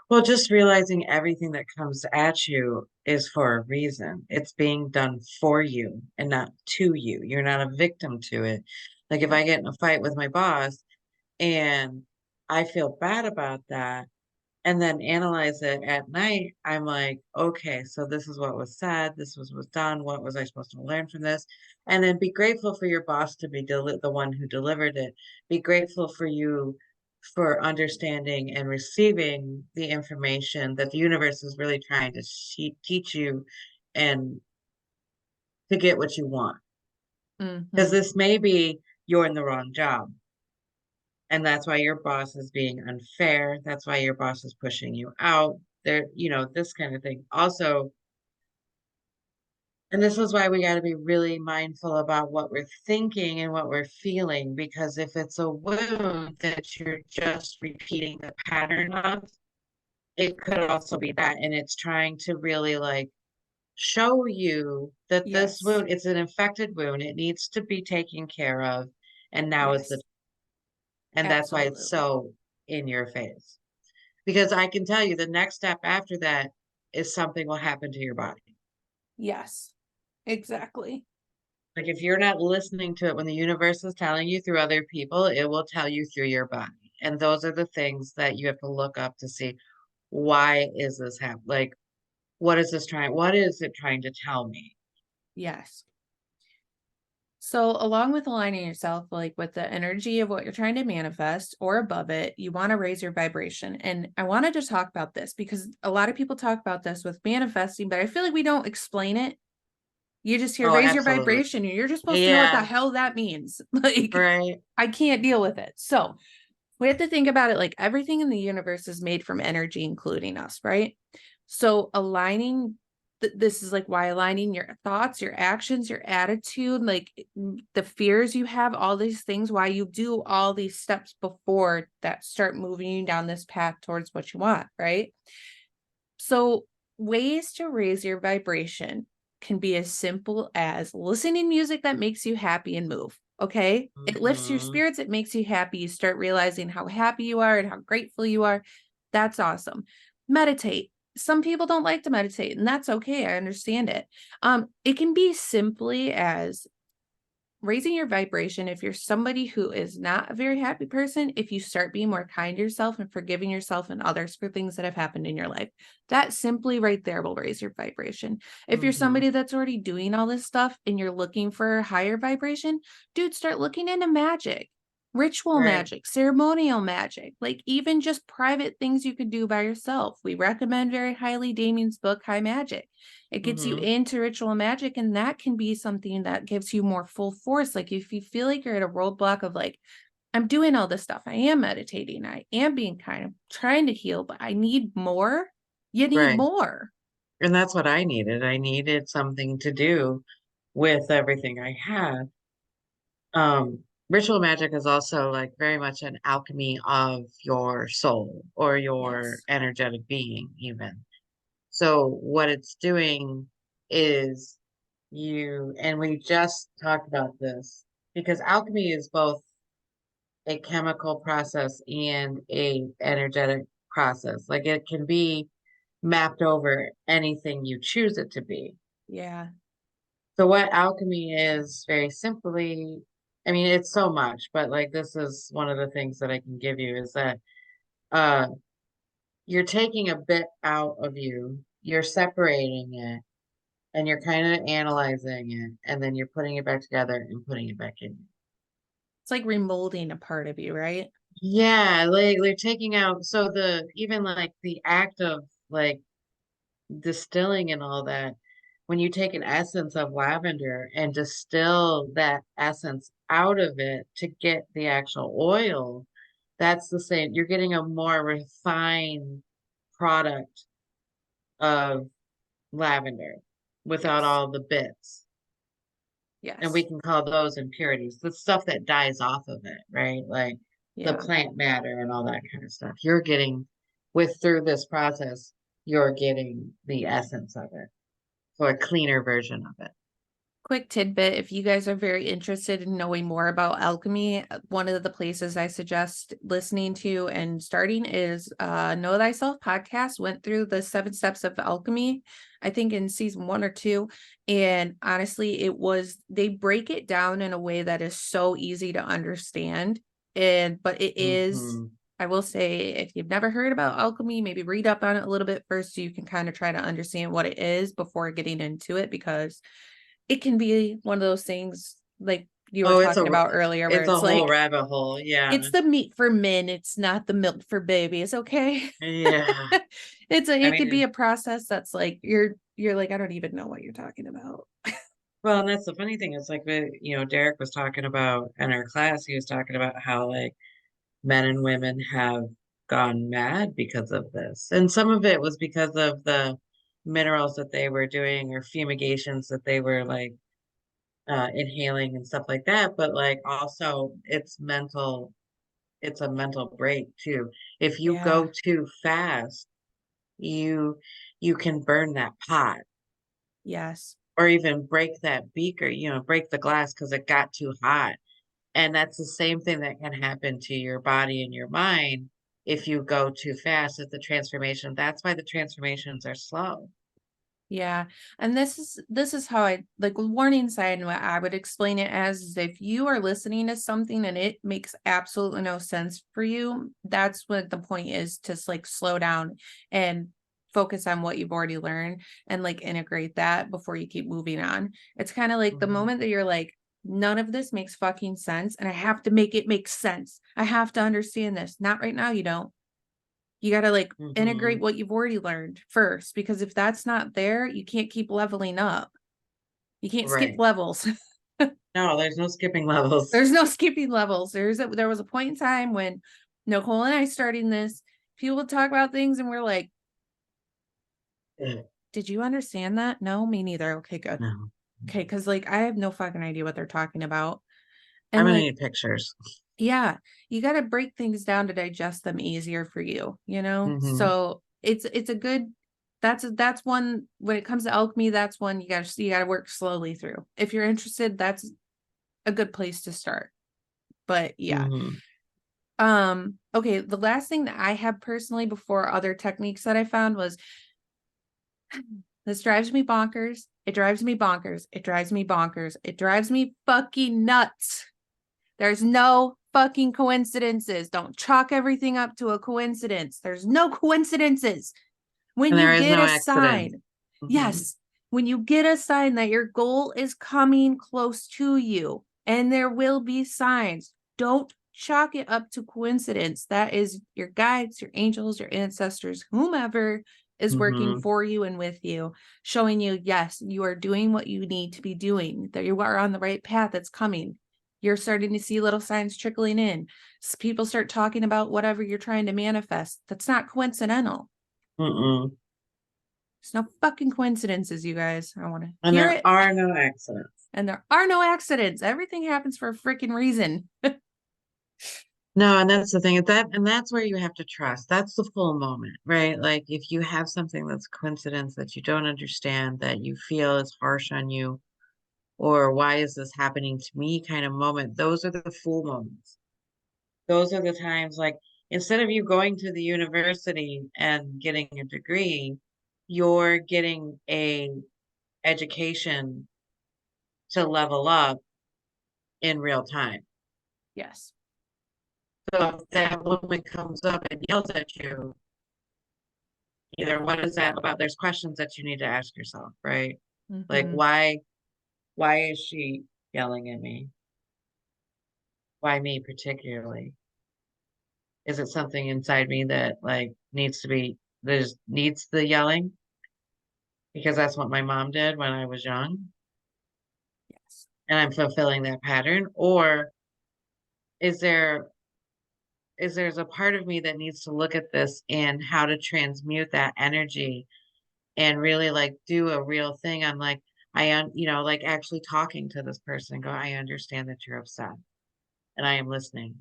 Well, just realizing everything that comes at you is for a reason. It's being done for you and not to you. You're not a victim to it. Like if I
Right.
get in a fight with my boss and I feel bad about that, and then analyze it at night, I'm like, okay, so this is what was said, was done, what was I supposed to learn from this? And then be grateful for your boss to be the one who delivered it. Be grateful for you for understanding and receiving the information that the universe is really trying to teach you and to get what you want. Because
Mm-hmm.
this may be you're in the wrong job. And that's why your boss is being unfair. That's why your boss is pushing you out. There, this kind of thing. Also, and this is why we got to be really mindful about what we're thinking and what we're feeling, because if it's a wound that you're just repeating the pattern of, it could also be that. And it's trying to really like show you that this
Yes.
wound, it's an infected wound. It needs to be taken care of. And now is the,
Yes.
and that's why it's
Absolutely.
so in your face. Because I can tell you the next step after that is something will happen to your body.
Yes. Exactly.
Like if you're not listening to it when the universe is telling you through other people, it will tell you through your body. And those are the things that you have to look up to see why is this happening? Like, what is it trying to tell me?
Yes. So, along with aligning yourself, like with the energy of what you're trying to manifest or above it, you want to raise your vibration. And I wanted to talk about this because a lot of people talk about this with manifesting, but I feel like we don't explain it. You just hear
Oh,
raise your
absolutely.
vibration, and you're just supposed to know what the
Yeah,
hell that means. Like,
right.
I can't deal with it. So, we have to think about it like everything in the universe is made from energy, including us, right? So aligning, this is like why aligning your thoughts, your actions, your attitude, like the fears you have, all these things, why you do all these steps before that start moving you down this path towards what you want, right? So ways to raise your vibration can be as simple as listening to music that makes you happy and move. Okay. It lifts your
Hmm.
spirits. It makes you happy. You start realizing how happy you are and how grateful you are. That's awesome. Meditate. Some people don't like to meditate, and that's okay. I understand it. It can be simply as raising your vibration, if you're somebody who is not a very happy person, if you start being more kind to yourself and forgiving yourself and others for things that have happened in your life, that simply right there will raise your vibration. If you're
Mm-hmm.
somebody that's already doing all this stuff and you're looking for higher vibration, dude, start looking into magic, ritual
Right.
magic, ceremonial magic, like even just private things you could do by yourself. We recommend very highly Damien's book, High Magic. It gets you
Mm-hmm.
into ritual magic, and that can be something that gives you more full force. Like if you feel like you're at a roadblock of like, I'm doing all this stuff, I am meditating, I am being kind of trying to heal, but I need more. You need
Right.
more.
And that's what I needed. I needed something to do with everything I had. Ritual magic is also like very much an alchemy of your soul or your
Yes.
energetic being, even. So what it's doing is and we just talked about this because alchemy is both a chemical process and a energetic process. Like it can be mapped over anything you choose it to be.
Yeah.
So what alchemy is very simply, I mean, it's so much, but like this is one of the things that I can give you is that uh you're taking a bit out of you, you're separating it, and you're kind of analyzing it, and then you're putting it back together and putting it back in.
It's like remolding a part of you, right?
Yeah, like they're taking out so the even like the act of like distilling and all that, when you take an essence of lavender and distill that essence out of it to get the actual oil, that's the same. You're getting a more refined product of lavender without
Yes.
all the bits. And we
Yes.
can call those impurities, the stuff that dies off of it, right? Like the
Yeah.
plant matter and all that kind of stuff. You're getting with through this process, you're getting the essence of it. So a cleaner version of it.
Quick tidbit, if you guys are very interested in knowing more about alchemy, one of the places I suggest listening to and starting is Know Thyself podcast. Went through the 7 steps of alchemy, I think in season 1 or 2. And honestly, they break it down in a way that is so easy to understand. But it is,
Hmm.
I will say, if you've never heard about alchemy, maybe read up on it a little bit first so you can kind of try to understand what it is before getting into it, because it can be one of those things like you were
Oh,
talking about earlier where
it's a
it's
whole
like
rabbit hole. Yeah.
it's the meat for men, it's not the milk for babies, okay?
Yeah. I
It could be
mean,
a process that's like you're like, I don't even know what you're talking about.
well, and that's the funny thing. It's like, Derek was talking about in our class, he was talking about how like men and women have gone mad because of this. And some of it was because of the minerals that they were doing or fumigations that they were like inhaling and stuff like that. But like also it's a mental break too. If you
Yeah.
go too fast, you you can burn that pot
Yes.
or even break that beaker, break the glass because it got too hot. And that's the same thing that can happen to your body and your mind if you go too fast at the transformation. That's why the transformations are slow.
Yeah. And this is how I like with warning sign, what I would explain it as is if you are listening to something and it makes absolutely no sense for you, that's what the point is, to like slow down and focus on what you've already learned and like integrate that before you keep moving on. It's kind of like the
Hmm.
moment that you're like, none of this makes fucking sense and I have to make it make sense. I have to understand this. Not right now, you don't. You got to like integrate
Hmm.
what you've already learned first, because if that's not there, you can't keep leveling up. You can't skip
Right.
levels.
No, there's no skipping levels.
There's no skipping levels. There was a point in time when Nicole and I starting this, people would talk about things and we're like,
Yeah.
did you understand that? No, me neither. Okay, good.
No,
Okay, because like I have no fucking idea what they're talking about.
I'm
And
gonna
like,
need pictures.
yeah, you got to break things down to digest them easier for you, you know?
Hmm.
So it's a good, that's one, when it comes to alchemy, that's one you got to work slowly through. If you're interested, that's a good place to start. But yeah.
Hmm.
Okay, the last thing that I have personally before other techniques that I found was This drives me bonkers. It drives me bonkers. It drives me bonkers. It drives me fucking nuts. There's no fucking coincidences. Don't chalk everything up to a coincidence. There's no coincidences. When
And
you
there is
get
no
a
accident.
sign,
Hmm.
yes, when you get a sign that your goal is coming close to you, and there will be signs, don't chalk it up to coincidence. That is your guides, your angels, your ancestors, whomever is working
Hmm.
for you and with you, showing you, yes, you are doing what you need to be doing, that you are on the right path that's coming. You're starting to see little signs trickling in. People start talking about whatever you're trying to manifest. That's not coincidental.
Mm-mm.
There's no fucking coincidences, you guys. I want to
And
hear
there
it.
are no accidents.
And there are no accidents. Everything happens for a freaking reason.
No, and that's the thing. And that's where you have to trust. That's the full moment, right? Like if you have something that's coincidence that you don't understand, that you feel is harsh on you, or why is this happening to me kind of moment, those are the full moments. Those are the times like instead of you going to the university and getting a degree, you're getting a education to level up in real time.
Yes.
So if that woman comes up and yells at you, either what is that about? There's questions that you need to ask yourself, right? Like
Mm-hmm.
why is she yelling at me? Why me particularly? Is it something inside me that like needs the yelling? Because that's what my mom did when I was young,
Yes.
and I'm fulfilling that pattern? Or is there's a part of me that needs to look at this and how to transmute that energy and really like do a real thing on like like actually talking to this person and go, I understand that you're upset and I am listening.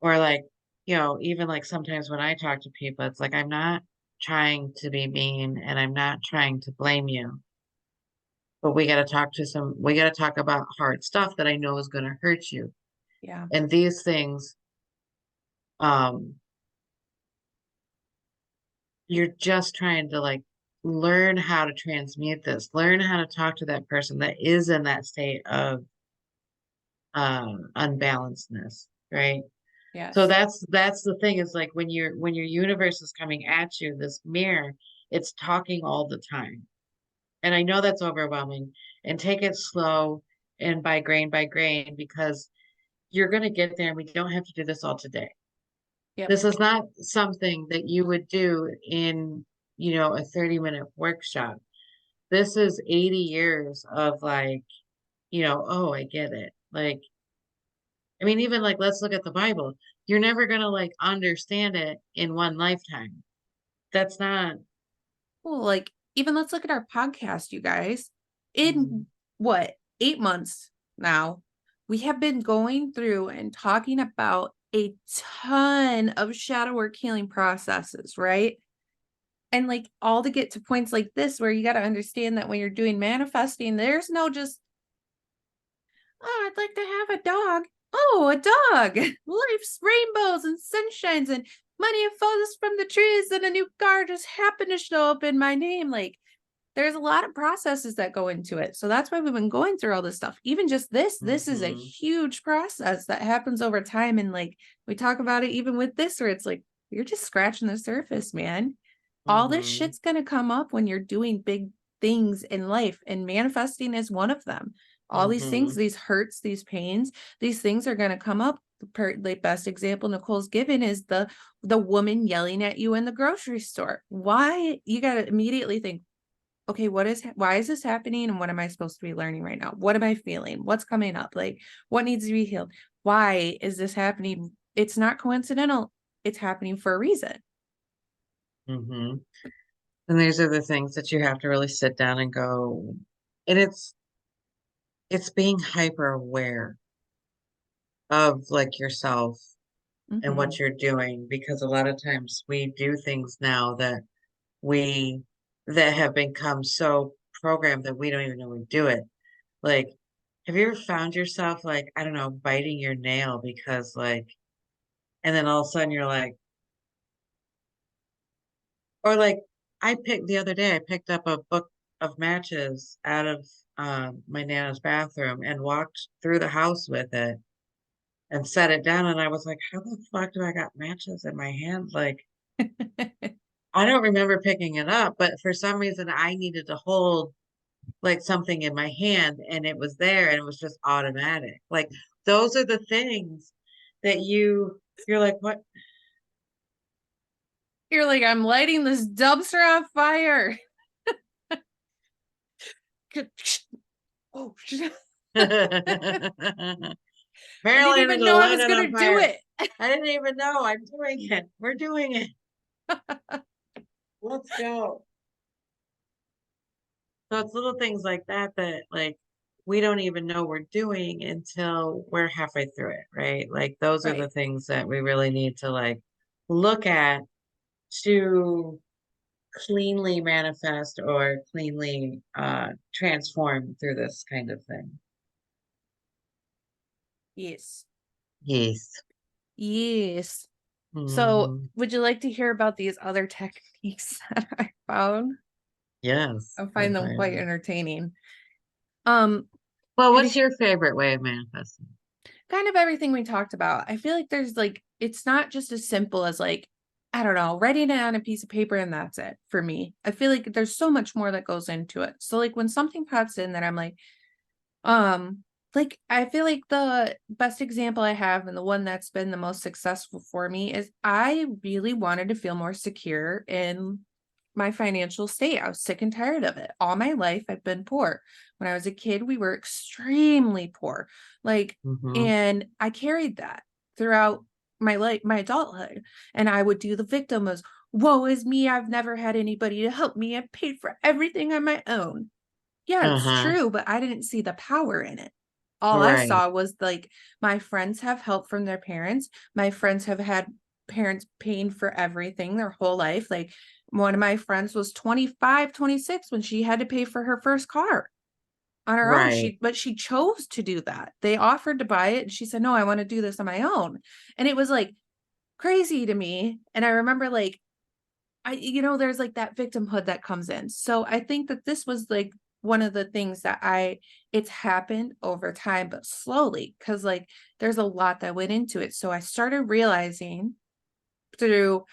Or like, even like sometimes when I talk to people, it's like I'm not trying to be mean and I'm not trying to blame you. But we got to talk about hard stuff that I know is going to hurt you.
Yeah.
And these things, um, you're just trying to like learn how to transmute this, learn how to talk to that person that is in that state of unbalancedness, right? So
Yes.
that's the thing is like when your universe is coming at you, this mirror, it's talking all the time. And I know that's overwhelming. And take it slow and by grain because you're going to get there and we don't have to do this all today.
Yep.
This is not something that you would do in, a 30-minute workshop. This is 80 years of like, oh, I get it. Like, I mean, even like, let's look at the Bible. You're never going to like understand it in one lifetime. That's not.
Well, like, even let's look at our podcast, you guys.
Mhm.
In what, 8 months now, we have been going through and talking about a ton of shadow work healing processes, right? And like all to get to points like this where you got to understand that when you're doing manifesting, there's no just, oh, I'd like to have a dog. Oh, a dog. Life's rainbows and sunshines and money falls from the trees and a new car just happened to show up in my name. Like there's a lot of processes that go into it. So that's why we've been going through all this stuff. Even just this is a
Mhm.
huge process that happens over time. And like we talk about it even with this, where it's like, you're just scratching the surface, man. All this
Mhm.
shit's going to come up when you're doing big things in life, and manifesting is one of them. All these things,
Mhm.
these hurts, these pains, these things are going to come up. The best example Nicole's given is the woman yelling at you in the grocery store. Why? You got to immediately think, okay, why is this happening, and what am I supposed to be learning right now? What am I feeling? What's coming up? Like, what needs to be healed? Why is this happening? It's not coincidental. It's happening for a reason.
Mhm. And these are the things that you have to really sit down and go, and it's being hyper aware of like yourself and
Mm-hmm.
what you're doing because a lot of times we do things now we that have become so programmed that we don't even know we do it. Like, have you ever found yourself like, I don't know, biting your nail because like, and then all of a sudden you're like, or like the other day, I picked up a book of matches out of my Nana's bathroom and walked through the house with it and set it down. And I was like, how the fuck do I got matches in my hand? Like, I don't remember picking it up, but for some reason I needed to hold like something in my hand and it was there and it was just automatic. Like those are the things that you're like, what?
You're like, I'm lighting this dumpster on fire. Oh, I didn't
Apparently I'm
even
gonna
know I
light
was
it on
gonna do
fire.
it.
I didn't even know. I'm doing it. We're doing it. Let's go. So it's little things like that that like we don't even know we're doing until we're halfway through it, right? Like those are the
Right.
things that we really need to like look at to cleanly manifest or cleanly transform through this kind of thing.
Yes.
Yes.
Yes. So,
Hmm.
would you like to hear about these other techniques that I found?
Yes.
I find them quite entertaining. Um,
Well,
have
what's
you
your favorite way of manifesting?
kind of everything we talked about? I feel like there's like it's not just as simple as like I don't know, writing it on a piece of paper and that's it for me. I feel like there's so much more that goes into it. So like when something pops in that I'm um, like I feel like the best example I have and the one that's been the most successful for me is I really wanted to feel more secure in my financial state. I was sick and tired of it. All my life I've been poor. When I was a kid, we were extremely poor. Like,
Hmm.
and I carried that throughout my life, my adulthood. And I would do the victim as woe is me. I've never had anybody to help me. I've paid for everything on my own. Yeah, it's
Uh-huh.
true, but I didn't see the power in it. All I
Right.
saw was like my friends have help from their parents. My friends have had parents paying for everything their whole life. Like one of my friends was 25, 26 when she had to pay for her first car on her own.
Right.
But she chose to do that. They offered to buy it and she said, "No, I want to do this on my own." And it was like crazy to me. And I remember like there's like that victimhood that comes in. So I think that this was like one of the things that it's happened over time, but slowly, because like there's a lot that went into it. So I started realizing through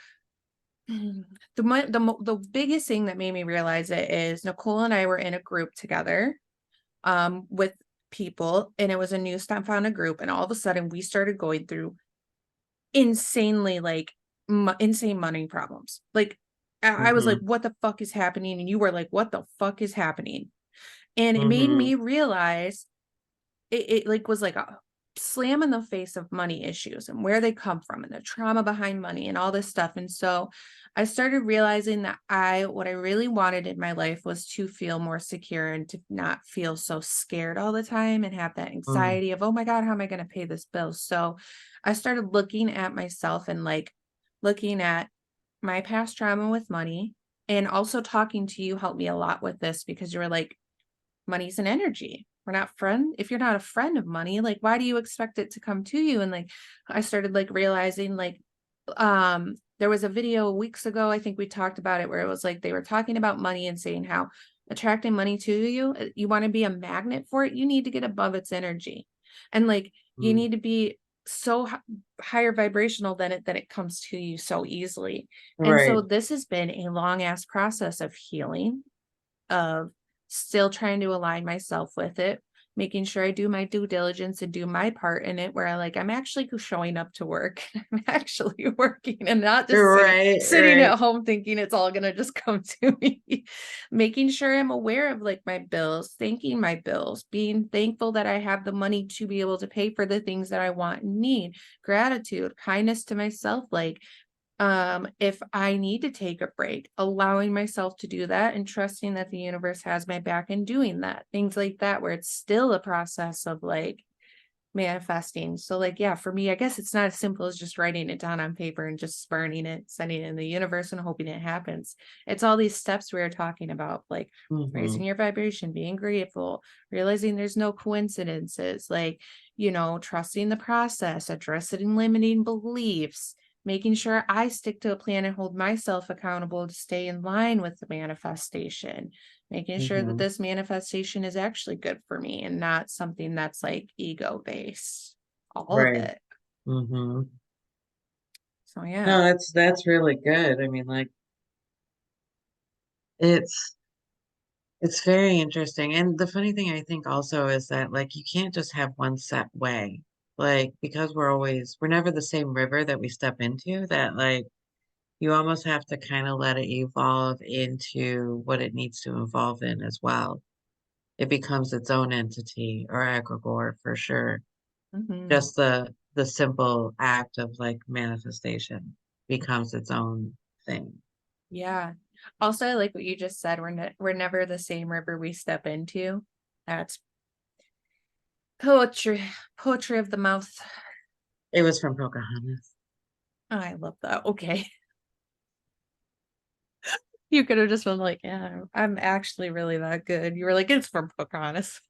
the biggest thing that made me realize it is Nicole and I were in a group together with people, and it was a new stem found a group, and all of a sudden we started going through insanely like insane money problems. Like I was like,
Hmm.
what the fuck is happening? And you were like, what the fuck is happening? And it made
Hmm.
me realize it like was like a slam in the face of money issues and where they come from and the trauma behind money and all this stuff. And so I started realizing that what I really wanted in my life was to feel more secure and to not feel so scared all the time and have that
Mm.
anxiety of, oh my God, how am I going to pay this bill? So I started looking at myself and like looking at my past trauma with money, and also talking to you helped me a lot with this because you were like, money's an energy. We're not friend. If you're not a friend of money, like why do you expect it to come to you? And like I started like realizing like there was a video weeks ago, I think we talked about it, where it was like they were talking about money and saying how attracting money to you, you want to be a magnet for it, you need to get above its energy. And like you
Mm.
need to be so higher vibrational than it comes to you so easily. And so
Right.
this has been a long ass process of healing, of still trying to align myself with it, making sure I do my due diligence and do my part in it where I'm actually showing up to work. I'm actually working and not just
Right.
sitting
Right.
at home thinking it's all gonna just come to me. Making sure I'm aware of like my bills, thanking my bills, being thankful that I have the money to be able to pay for the things that I want and need, gratitude, kindness to myself, like if I need to take a break, allowing myself to do that and trusting that the universe has my back in doing that, things like that, where it's still a process of like manifesting. So like yeah, for me I guess it's not as simple as just writing it down on paper and just burning it, sending it in the universe and hoping it happens. It's all these steps we were talking about, like raising
Hmm.
your vibration, being grateful, realizing there's no coincidences, like trusting the process, addressing limiting beliefs, making sure I stick to a plan and hold myself accountable to stay in line with the manifestation, making sure that
Mm-hmm.
this manifestation is actually good for me and not something that's like ego based. All of
Right.
it.
Mm-hmm.
So yeah.
No, that's really good. I mean, like it's it's very interesting. And the funny thing I think also is that like you can't just have one set way. Like because we're never the same river that we step into, that like you almost have to kind of let it evolve into what it needs to evolve in as well. It becomes its own entity or egregore for sure.
Mhm.
Just the simple act of like manifestation becomes its own thing.
Yeah. Also, I like what you just said. We're never the same river we step into. That's poetry, poetry of the mouth.
It was from Pocahontas.
I love that. Okay. You could have just been like, yeah, I'm actually really that good. You were like, it's from Pocahontas.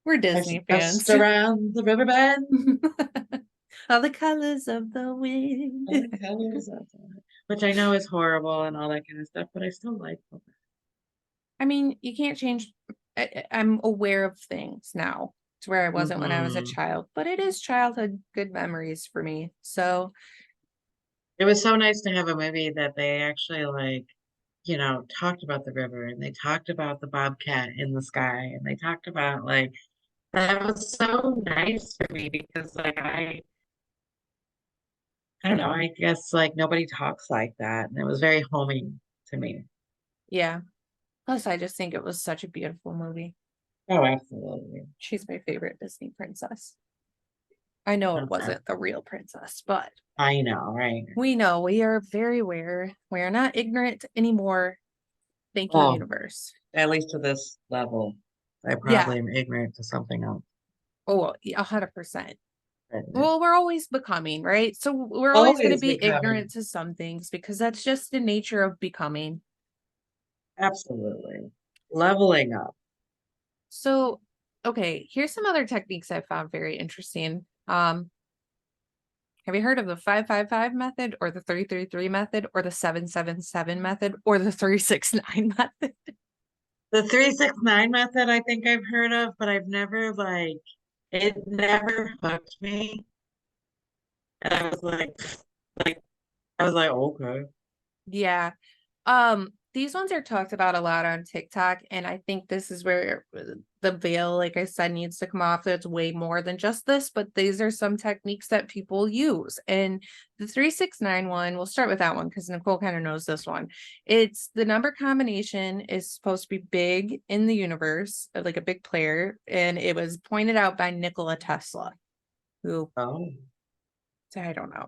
We're
I
Disney
just
fans.
around the riverbend.
All the colors of the wind.
All the colors of the- Which I know is horrible and all that kind of stuff, but I still like Pocahontas.
I mean, you can't change. I'm aware of things now to where I wasn't when I was a
Hmm.
child, but it is childhood good memories for me. So,
It was so nice to have a movie that they actually like, talked about the river and they talked about the bobcat in the sky and they talked about like that was so nice for me because like I don't know, I guess like nobody talks like that and it was very homing to me.
yeah. Plus, I just think it was such a beautiful movie.
Oh, absolutely.
She's my favorite Disney princess. I know it
Okay.
wasn't the real princess, but
I know, right?
we know we are very aware. We are not ignorant anymore. Thank you,
Well,
universe.
at least to this level, I
Yeah.
probably am ignorant to something else.
Oh, 100%.
But,
Well, we're always becoming, right? So we're always going to
always
be ignorant
becoming.
to some things because that's just the nature of becoming.
Absolutely. Leveling up.
So, okay, here's some other techniques I found very interesting. Have you heard of the 555 method or the 333 method or the 777 method or the 369 method?
The 369 method, I think I've heard of, but I've never like it never hooked me. And like I was like, okay.
Yeah. These ones are talked about a lot on TikTok, and I think this is where the veil, like I said, needs to come off. That's way more than just this, but these are some techniques that people use. And the 369 one, we'll start with that one because Nicole kind of knows this one. It's the number combination is supposed to be big in the universe, like a big player, and it was pointed out by Nikola Tesla, who
Oh.
I don't know.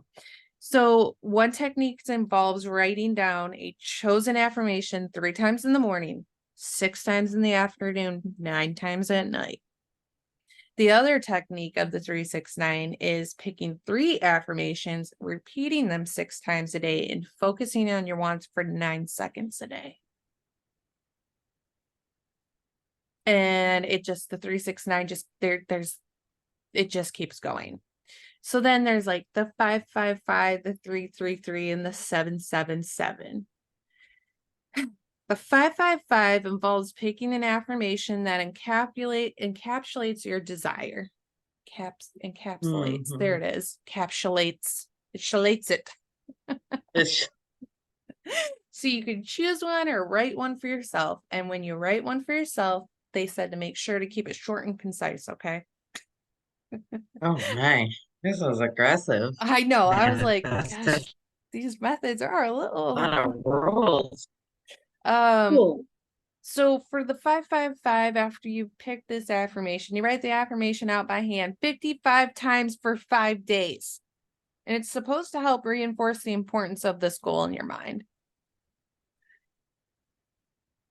So, one technique involves writing down a chosen affirmation 3 times in the morning, 6 times in the afternoon, 9 times at night. The other technique of the 369 is picking 3 affirmations, repeating them 6 times a day, and focusing on your wants for 9 seconds a day. And it just, the 369 just, it just keeps going. So then there's like the 555, the 333, and the 777. The 555 involves picking an affirmation that encapsulates your desire. Encapsulates. There
Hmm.
it is. Capsulates. It shalates it.
It's
So you can choose one or write one for yourself. And when you write one for yourself, they said to make sure to keep it short and concise, okay?
oh my. This was aggressive.
I know. I was like,
Manifested
gosh, these methods are a
a
little
lot of rules.
um
Cool.
so for the 555, after you pick this affirmation, you write the affirmation out by hand 55 times for 5 days. And it's supposed to help reinforce the importance of this goal in your mind.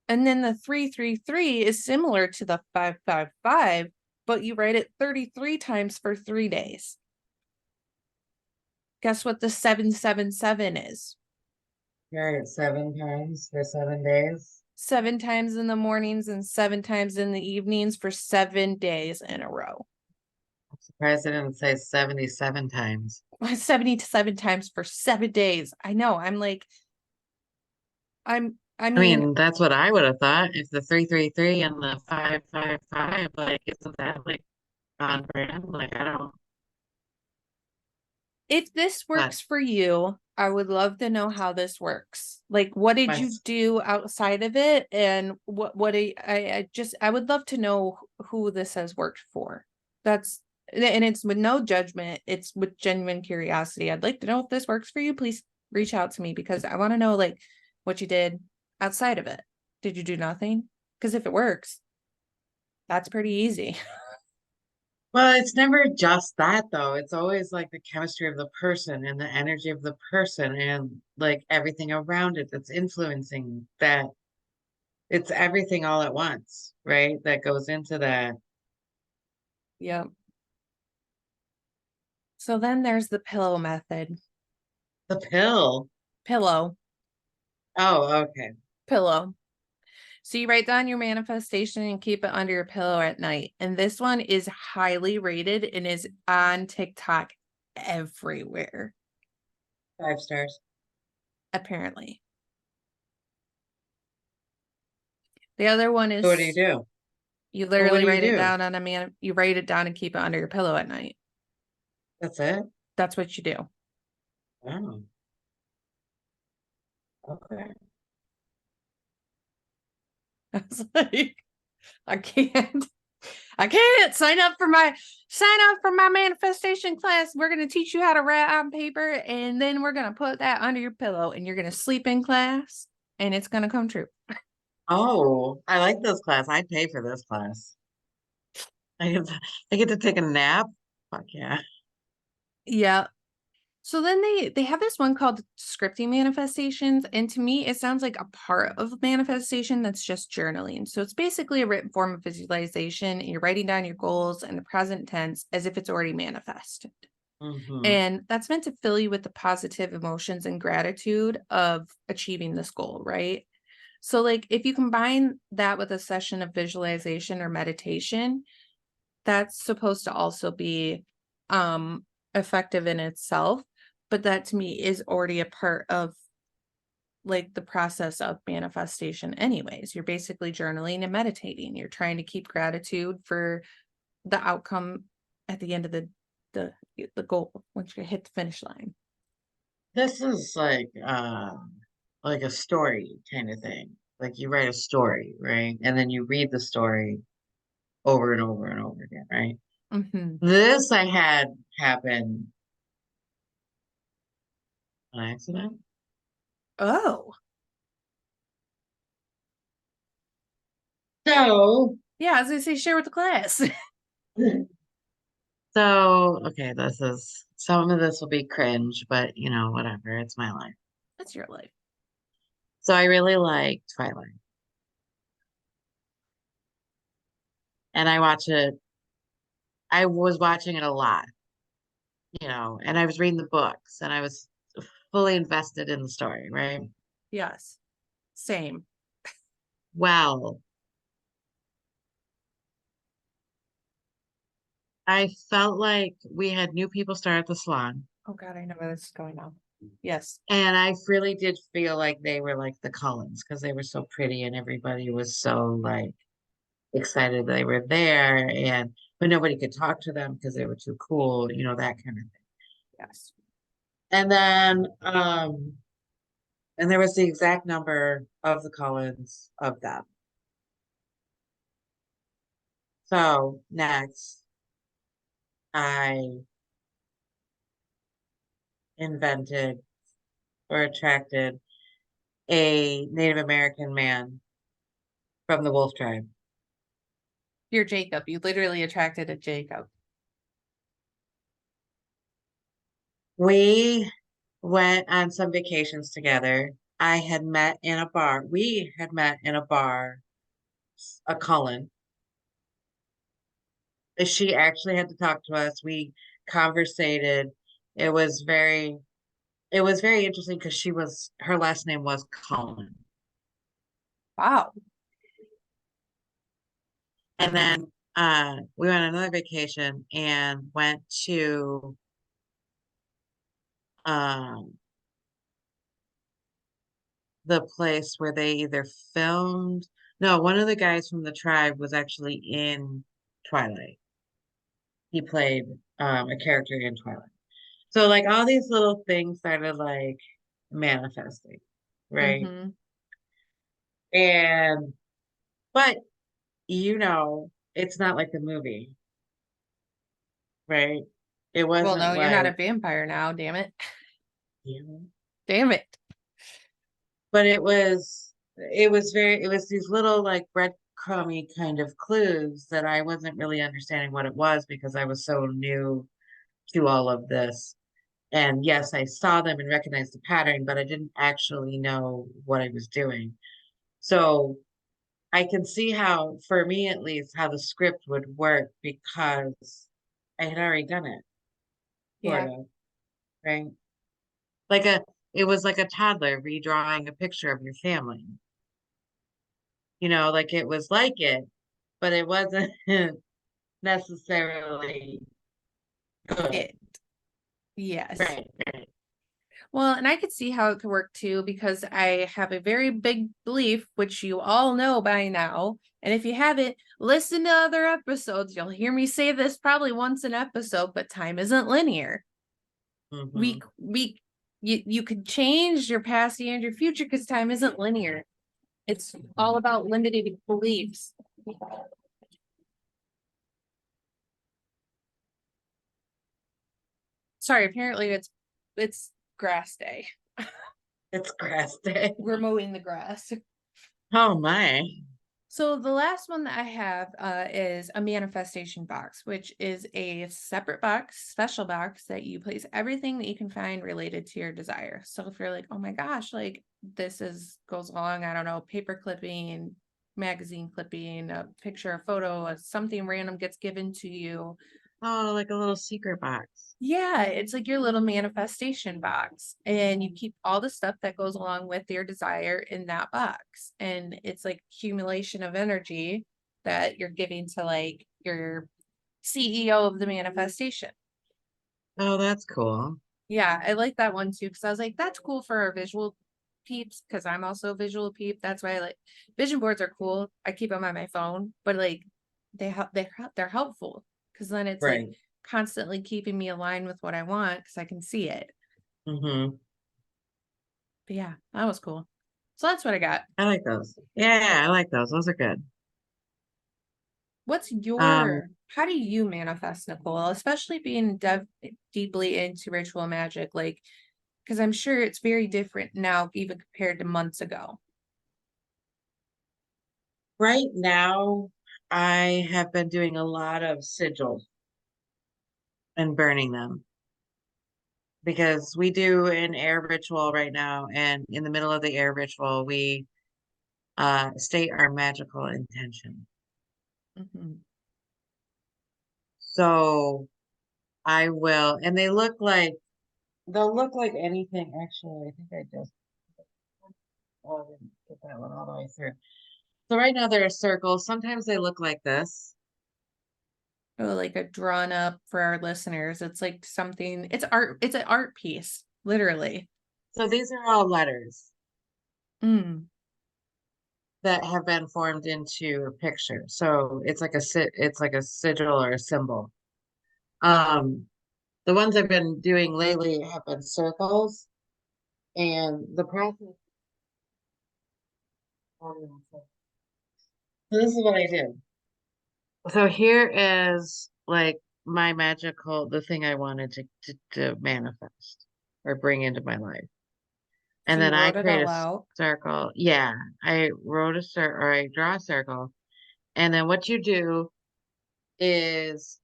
And then the 333 is similar to the 555, but you write it 33 times for 3 days. Guess what the 777 is?
You're at 7 times for 7 days.
7 times in the mornings and 7 times in the evenings for 7 days in a row.
I'm surprised I didn't say 77 times.
77 times for 7 days. I know. I'm like, I
I
mean,
mean, that's what I would have thought. If the 333 and the 555, like, isn't that like on brand? Like, I don't,
if this
but
works for you, I would love to know how this works. Like, what did
my,
you do outside of it? And I would love to know who this has worked for. That's, and it's with no judgment, it's with genuine curiosity. I'd like to know if this works for you. Please reach out to me because I want to know like what you did outside of it. Did you do nothing? Because if it works, that's pretty easy.
well, it's never just that though. It's always like the chemistry of the person and the energy of the person and like everything around it that's influencing that. It's everything all at once, right? That goes into that.
Yep. So then there's the pillow method.
The pill.
Pillow,
Oh, okay.
pillow. So you write down your manifestation and keep it under your pillow at night. And this one is highly rated and is on TikTok everywhere,
5 stars.
apparently. The other one
So what do you
is
do?
you
Well, what
literally
do you
write it
do?
down on a man, you write it down and keep it under your pillow at night.
That's it?
That's what you do.
Oh, okay.
I was like, I can't. I can't sign up for my manifestation class. We're gonna teach you how to write on paper, and then we're gonna put that under your pillow, and you're gonna sleep in class, and it's gonna come true.
Oh, I like this class. I'd pay for this class. I get to, I get to take a nap. Fuck yeah.
Yeah. So then they have this one called scripting manifestations, and to me, it sounds like a part of manifestation that's just journaling. So it's basically a written form of visualization, and you're writing down your goals in the present tense as if it's already manifested.
Hmm.
And that's meant to fill you with the positive emotions and gratitude of achieving this goal, right? So, like, if you combine that with a session of visualization or meditation, that's supposed to also be effective in itself. But that to me is already a part of like the process of manifestation, anyways. You're basically journaling and meditating. You're trying to keep gratitude for the outcome at the end of the the goal once you hit the finish line.
This is like a story kind of thing. Like you write a story, right? And then you read the story over and over and over again, right?
Hmm.
This I had happen on accident.
Oh,
So,
yeah. I was gonna say share with the class.
so okay, this is some of this will be cringe, but you know, whatever. It's my life.
That's your life.
So I really like Twilight, and I watch it. I was watching it a lot, you know, and I was reading the books, and I was fully invested in the story, right?
Yes. Same.
Well, I felt like we had new people start at the salon,
Oh God, I know where this is going now. Yes.
and I really did feel like they were like the Cullens because they were so pretty, and everybody was so like excited they were there, and but nobody could talk to them because they were too cool, you know, that kind of thing.
Yes.
And then, and there was the exact number of the Cullens of them. So next, I invented or attracted a Native American man from the wolf tribe.
You're Jacob. You literally attracted a Jacob.
We went on some vacations together. I had met in a bar. We had met in a bar, a Cullen. She actually had to talk to us. We conversated. It was very, it was very interesting because her last name was Cullen.
Wow.
And then we went on another vacation and went to um the place where they either filmed. No, one of the guys from the tribe was actually in Twilight. He played a character in Twilight. So like all these little things started like manifesting, right?
Mm-hmm.
And but it's not like the movie, right? It
Well,
wasn't
no, you're not a
like,
vampire now, damn it.
you know,
Damn it.
but it was these little like breadcrumby kind of clues that I wasn't really understanding what it was because I was so new to all of this. And yes, I saw them and recognized the pattern, but I didn't actually know what I was doing. So I can see how, for me at least, how the script would work because I had already done it, sort
Yeah.
of, right? Like it was like a toddler redrawing a picture of your family. Like it was like it, but it wasn't necessarily good.
It. Yes.
Right, right.
Well, and I could see how it could work too, because I have a very big belief, which you all know by now. And if you haven't, listen to other episodes. You'll hear me say this probably once an episode, but time isn't linear.
Hmm.
You could change your past and your future because time isn't linear. It's all about limited beliefs. Sorry, apparently it's grass day.
It's grass day.
We're mowing the grass.
Oh my.
So the last one that I have is a manifestation box, which is a separate box, special box that you place everything that you can find related to your desire. So if you're like, oh my gosh, like this is goes along, I don't know, paper clipping, magazine clipping, a picture, a photo, something random gets given to you.
Oh, like a little secret box.
Yeah, it's like your little manifestation box, and you keep all the stuff that goes along with your desire in that box. And it's like accumulation of energy that you're giving to like your CEO of the manifestation.
Oh, that's cool.
Yeah, I like that one too because I was like, that's cool for our visual peeps because I'm also a visual peep. That's why I like vision boards are cool. I keep them on my phone, but like they're helpful because then it's like
Right.
constantly keeping me aligned with what I want because I can see it.
Hmm.
But yeah, that was cool. So that's what I got.
I like those. Yeah, I like those. Those are good.
What's
Um,
how do you manifest, Nicole? Especially being deeply into ritual magic, like, because I'm sure it's very different now, even compared to months ago.
right now, I have been doing a lot of sigils and burning them because we do an air ritual right now, and in the middle of the air ritual, we state our magical intention.
Mhm.
So I will, and they'll look like anything. Actually, I think I just oh, I didn't get that one all the way through. So right now there are circles. Sometimes they look like this.
Oh, like a drawn up for our listeners. It's like something, it's art, it's an art piece, literally.
So these are all letters
Mm.
that have been formed into a picture. So it's like a sigil or a symbol. Um, the ones I've been doing lately have been circles, and the process. So this is what I do. So here is like my magical, the thing I wanted to manifest or bring into my life.
So
And
you
then I
wrote it
create
all
a
out.
circle. Yeah, I wrote a circle or I draw a circle. And then what you do is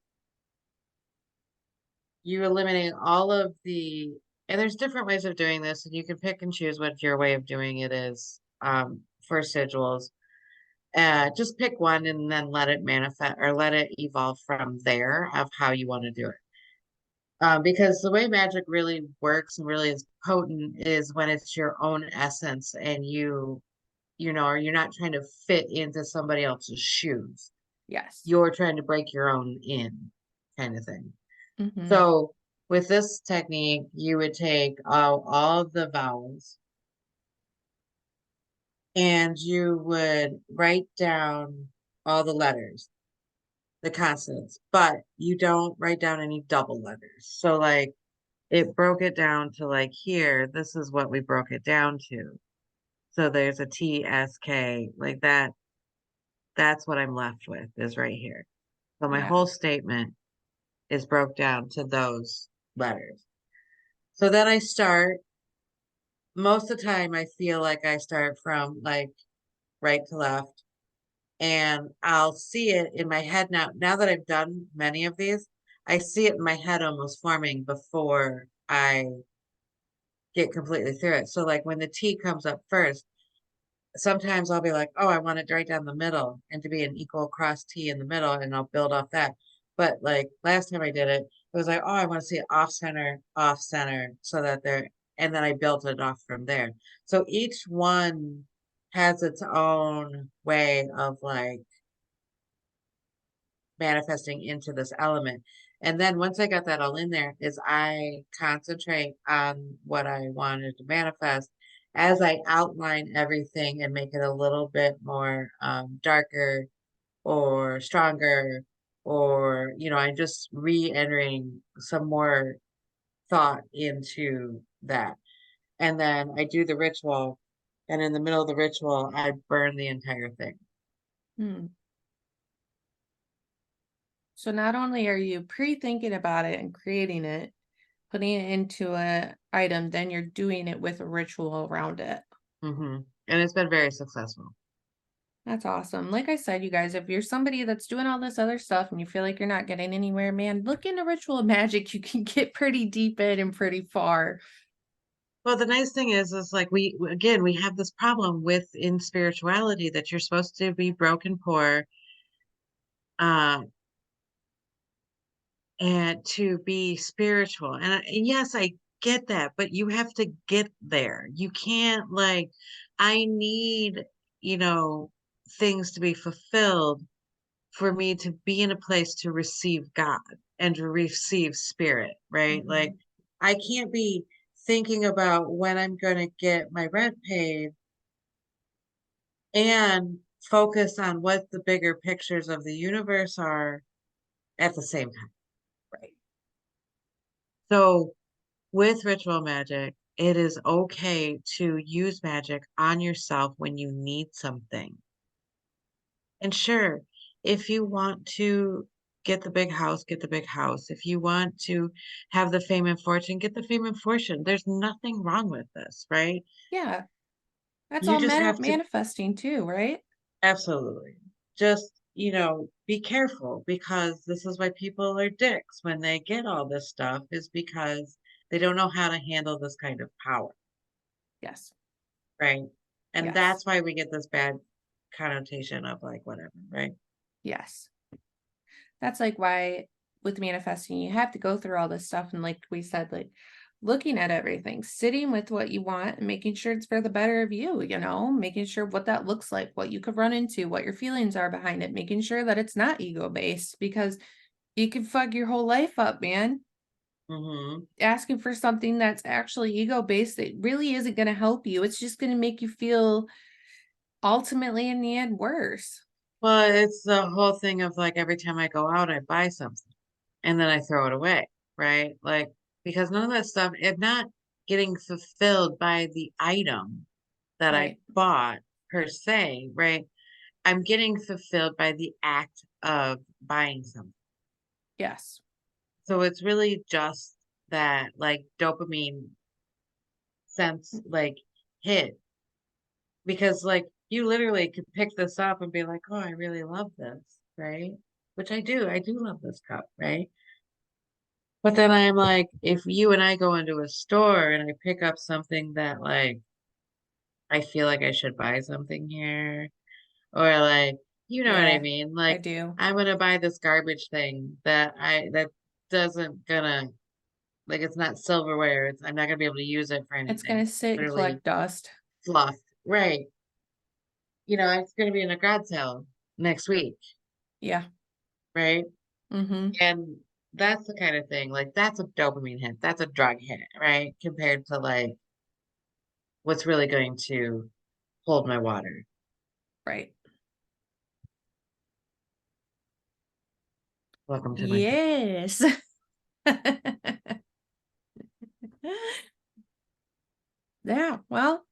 you eliminate all of and there's different ways of doing this, and you can pick and choose what your way of doing it is for sigils. Just pick one and then let it manifest or let it evolve from there of how you want to do it. Because the way magic really works and really is potent is when it's your own essence and or you're not trying to fit into somebody else's shoes.
Yes.
you're trying to break your own in kind of thing.
Mm-hmm.
So with this technique, you would take all of the vowels and you would write down all the letters, the consonants, but you don't write down any double letters. So like it broke it down to like here, this is what we broke it down to. So there's a T, S, K, like that. That's what I'm left with is right here. So my
Yeah.
whole statement is broke down to those letters. So then I start, most of the time I feel like I start from like right to left and I'll see it in my head now. Now that I've done many of these, I see it in my head almost forming before I get completely through it. So like when the T comes up first, sometimes I'll be like, oh, I want it right down the middle and to be an equal cross T in the middle, and I'll build off that. But like last time I did it, it was like, oh, I want to see it off center, so that they're, and then I built it off from there. So each one has its own way of like manifesting into this element. And then once I got that all in there, is I concentrate on what I wanted to manifest as I outline everything and make it a little bit more darker or stronger, or, I'm just re-entering some more thought into that. And then I do the ritual, and in the middle of the ritual, I burn the entire thing.
Hmm. So not only are you pre-thinking about it and creating it, putting it into a item, then you're doing it with a ritual around it.
And it's been very successful.
That's awesome. Like I said, you guys, if you're somebody that's doing all this other stuff and you feel like you're not getting anywhere, man, look into ritual magic. You can get pretty deep in and pretty far.
Well, the nice thing is like again, we have this problem with in spirituality that you're supposed to be broken poor, uh, and to be spiritual. And yes, I get that, but you have to get there. You can't like, I need, you know, things to be fulfilled for me to be in a place to receive God and to receive spirit, right? Like,
Mhm.
I can't be thinking about when I'm going to get my rent paid and focus on what the bigger pictures of the universe are at the same time.
Right.
So, with ritual magic, it is okay to use magic on yourself when you need something. And sure, if you want to get the big house, get the big house. If you want to have the fame and fortune, get the fame and fortune. There's nothing wrong with this, right?
Yeah. That's
You
all
just have to
manifesting too, right?
absolutely just, be careful because this is why people are dicks when they get all this stuff is because they don't know how to handle this kind of power,
Yes.
right? And
Yes.
that's why we get this bad connotation of like whatever, right?
Yes. That's like why with manifesting, you have to go through all this stuff. And like we said, like looking at everything, sitting with what you want and making sure it's for the better of you, making sure what that looks like, what you could run into, what your feelings are behind it, making sure that it's not ego based because you can fuck your whole life up, man.
Mm-hmm.
Asking for something that's actually ego based that really isn't going to help you. It's just going to make you feel ultimately in the end worse.
Well, it's the whole thing of like every time I go out, I buy something and then I throw it away, right? Like, because none of that stuff, I'm not getting fulfilled by the item that I
Right.
bought per se, right? I'm getting fulfilled by the act of buying something.
Yes.
So it's really just that like dopamine sense, like hit, because like you literally could pick this up and be like, oh, I really love this, right? Which I do. I do love this cup, right? But then I'm like, if you and I go into a store and I pick up something that like I feel like I should buy something here, or like, you know what I
Yeah,
mean?
I
Like,
do.
I'm gonna buy this garbage thing that doesn't gonna like it's not silverware. I'm not gonna be able to use it for
It's
anything.
gonna
It's
sit and
literally
collect dust.
fluff. Right. It's gonna be in a garage sale next week.
Yeah.
right?
Mm-hmm.
And that's the kind of thing, like that's a dopamine hit, that's a drug hit, right? Compared to like what's really going to hold my water.
Right.
Welcome to my kitchen.
Yes. Yeah. Well,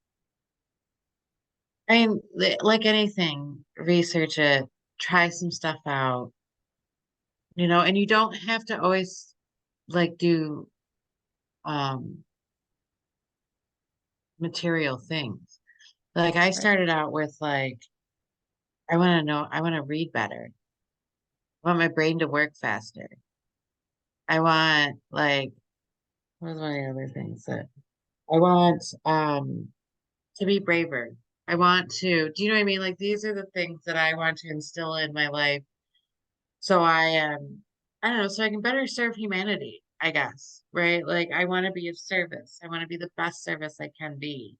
I mean, like anything, research it, try some stuff out, and you don't have to always like do um material things. Like I
right.
started out with like I want to read better. I want my brain to work faster. I want like what was one of the other things that I want to be braver. I want to, do you know what I mean? Like these are the things that I want to instill in my life. So I don't know, so I can better serve humanity, I guess, right? Like I want to be of service. I want to be the best service I can be.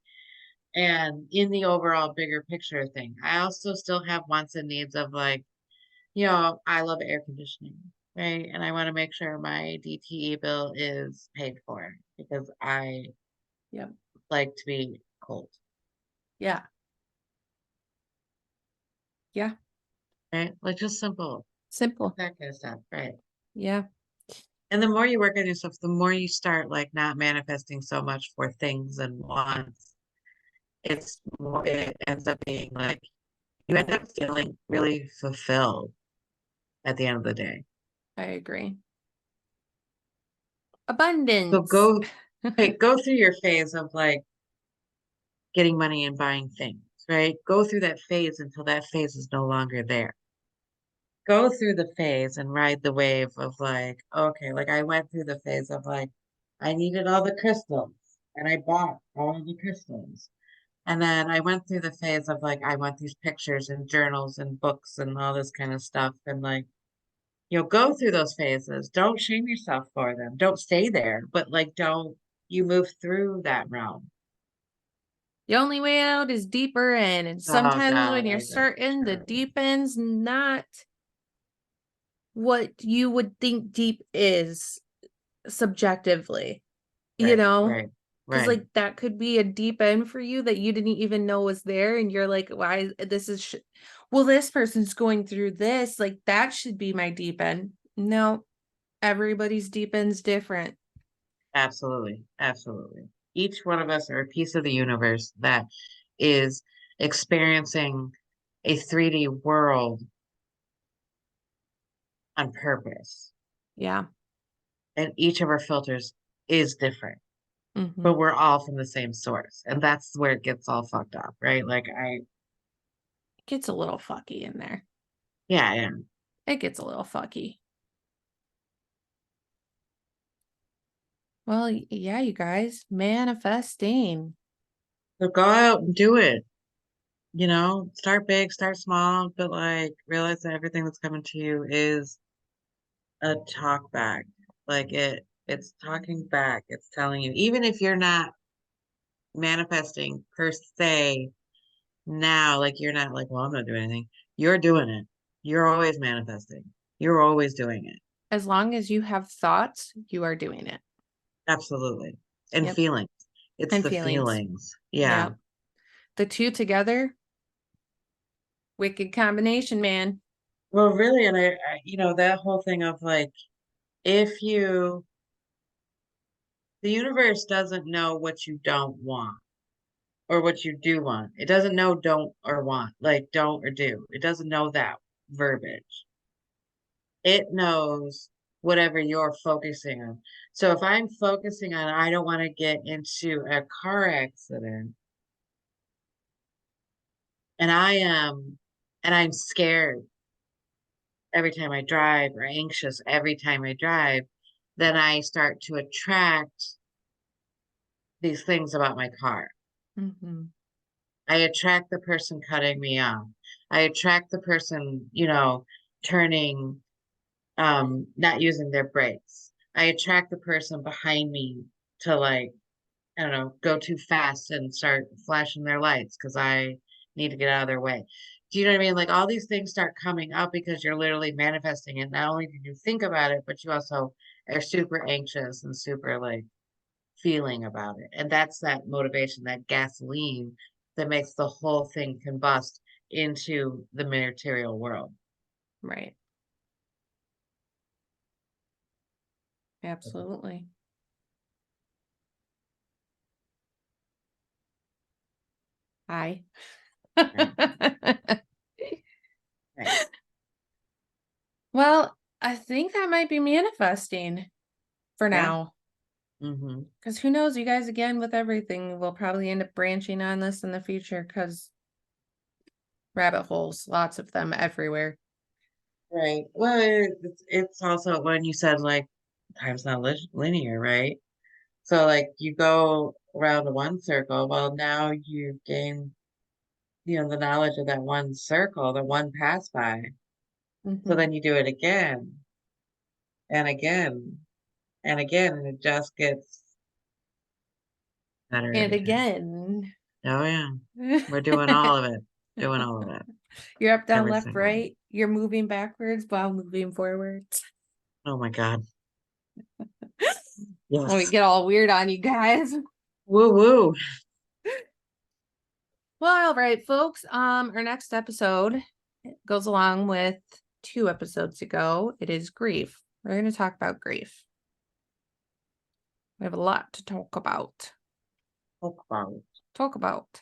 And in the overall bigger picture thing, I also still have wants and needs of like, I love air conditioning, right? And I want to make sure my DTE bill is paid for because I
Yep.
like to be cold,
Yeah. Yeah.
right? Like just simple,
Simple.
that kind of stuff, right?
Yeah.
And the more you work on yourself, the more you start like not manifesting so much for things and wants. It ends up being like you end up feeling really fulfilled at the end of the day.
I agree.
So
Abundance.
go through your phase of like getting money and buying things, right? Go through that phase until that phase is no longer there. Go through the phase and ride the wave of like, okay, like I went through the phase of like, I needed all the crystals and I bought all of the crystals. And then I went through the phase of like, I want these pictures and journals and books and all this kind of stuff. And like, go through those phases. Don't shame yourself for them. Don't stay there, but like, don't you move through that realm.
The only way out is deeper in. And
Oh
sometimes when
God,
you're
that's
certain the
true.
deep end's not what you would think deep is subjectively, you
Right,
know?
right,
Because
right.
like that could be a deep end for you that you didn't even know was there. And you're like, why this is, well, this person's going through this. Like that should be my deep end. No, everybody's deep end's different.
Absolutely, absolutely. Each one of us are a piece of the universe that is experiencing a 3D world on purpose.
Yeah.
And each of our filters is different,
Mm-hmm.
but we're all from the same source. And that's where it gets all fucked up, right?
It gets a little fucky in there.
Yeah, yeah.
It gets a little fucky. Well, yeah, you guys, manifesting.
So go out and do it. Start big, start small, but like realize that everything that's coming to you is a talk back. Like it's talking back. It's telling you, even if you're not manifesting per se now, like you're not like, well, I'm not doing anything. You're doing it. You're always manifesting. You're always doing it.
As long as you have thoughts, you are doing it.
Absolutely. And
Yep.
feelings. It's
And
the
feelings.
feelings. Yeah.
Yep. The two together, wicked combination, man.
Well, really, and that whole thing of like, if you, the universe doesn't know what you don't want or what you do want. It doesn't know don't or want, like don't or do. It doesn't know that verbiage. It knows whatever you're focusing on. So if I'm focusing on, I don't want to get into a car accident and and I'm scared every time I drive or anxious every time I drive, then I start to attract these things about my car.
Mm-hmm.
I attract the person cutting me off. I attract the person, turning, not using their brakes. I attract the person behind me to like, I don't know, go too fast and start flashing their lights because I need to get out of their way. Do you know what I mean? Like all these things start coming up because you're literally manifesting it. Not only did you think about it, but you also are super anxious and super like feeling about it. And that's that motivation, that gasoline that makes the whole thing combust into the material world.
Right. Absolutely. Hi.
Right. Right.
Well, I think that might be manifesting for
Yeah.
now.
Hmm.
Because who knows, you guys, again, with everything, we'll probably end up branching on this in the future because rabbit holes, lots of them everywhere.
Right. Well, it's also when you said like time's not linear, right? So like you go around the one circle, well now you gain, the knowledge of that one circle, the one pass by. So
Hmm.
then you do it again and again and again, and it just gets better
And
every time.
again.
Oh yeah. We're doing all of it. Doing all of it.
You're up, down,
Every
left,
single one.
right. You're moving backwards while moving forwards.
Oh my God.
Let me
Yes.
get all weird on you guys.
Woo woo.
Well, all right, folks. Our next episode goes along with 2 episodes ago. It is grief. We're going to talk about grief. We have a lot to talk about.
Talk about it.
Talk about.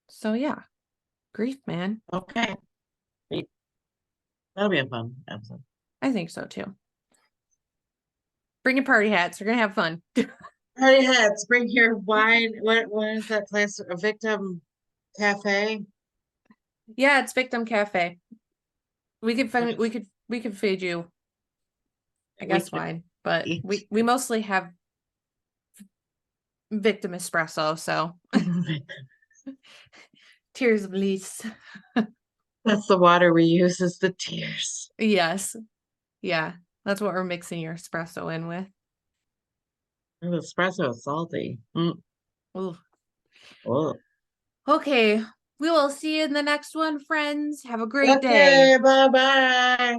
So yeah, grief, man.
Okay. That'll be a fun episode.
I think so too. Bring your party hats. We're gonna have fun.
Party hats, bring your wine. What is that place? A Victim Cafe?
Yeah, it's Victim Cafe. We could
What
find
is
we could feed you, I
we
guess,
could
wine, but
eat?
we mostly have Victim espresso, so tears of Lys.
That's the water we use as the tears.
Yes. Yeah. That's what we're mixing your espresso in with.
Oh, the espresso is salty.
Ooh.
Oh.
Okay. We will see you in the next one, friends. Have a great day.
Okay, bye bye.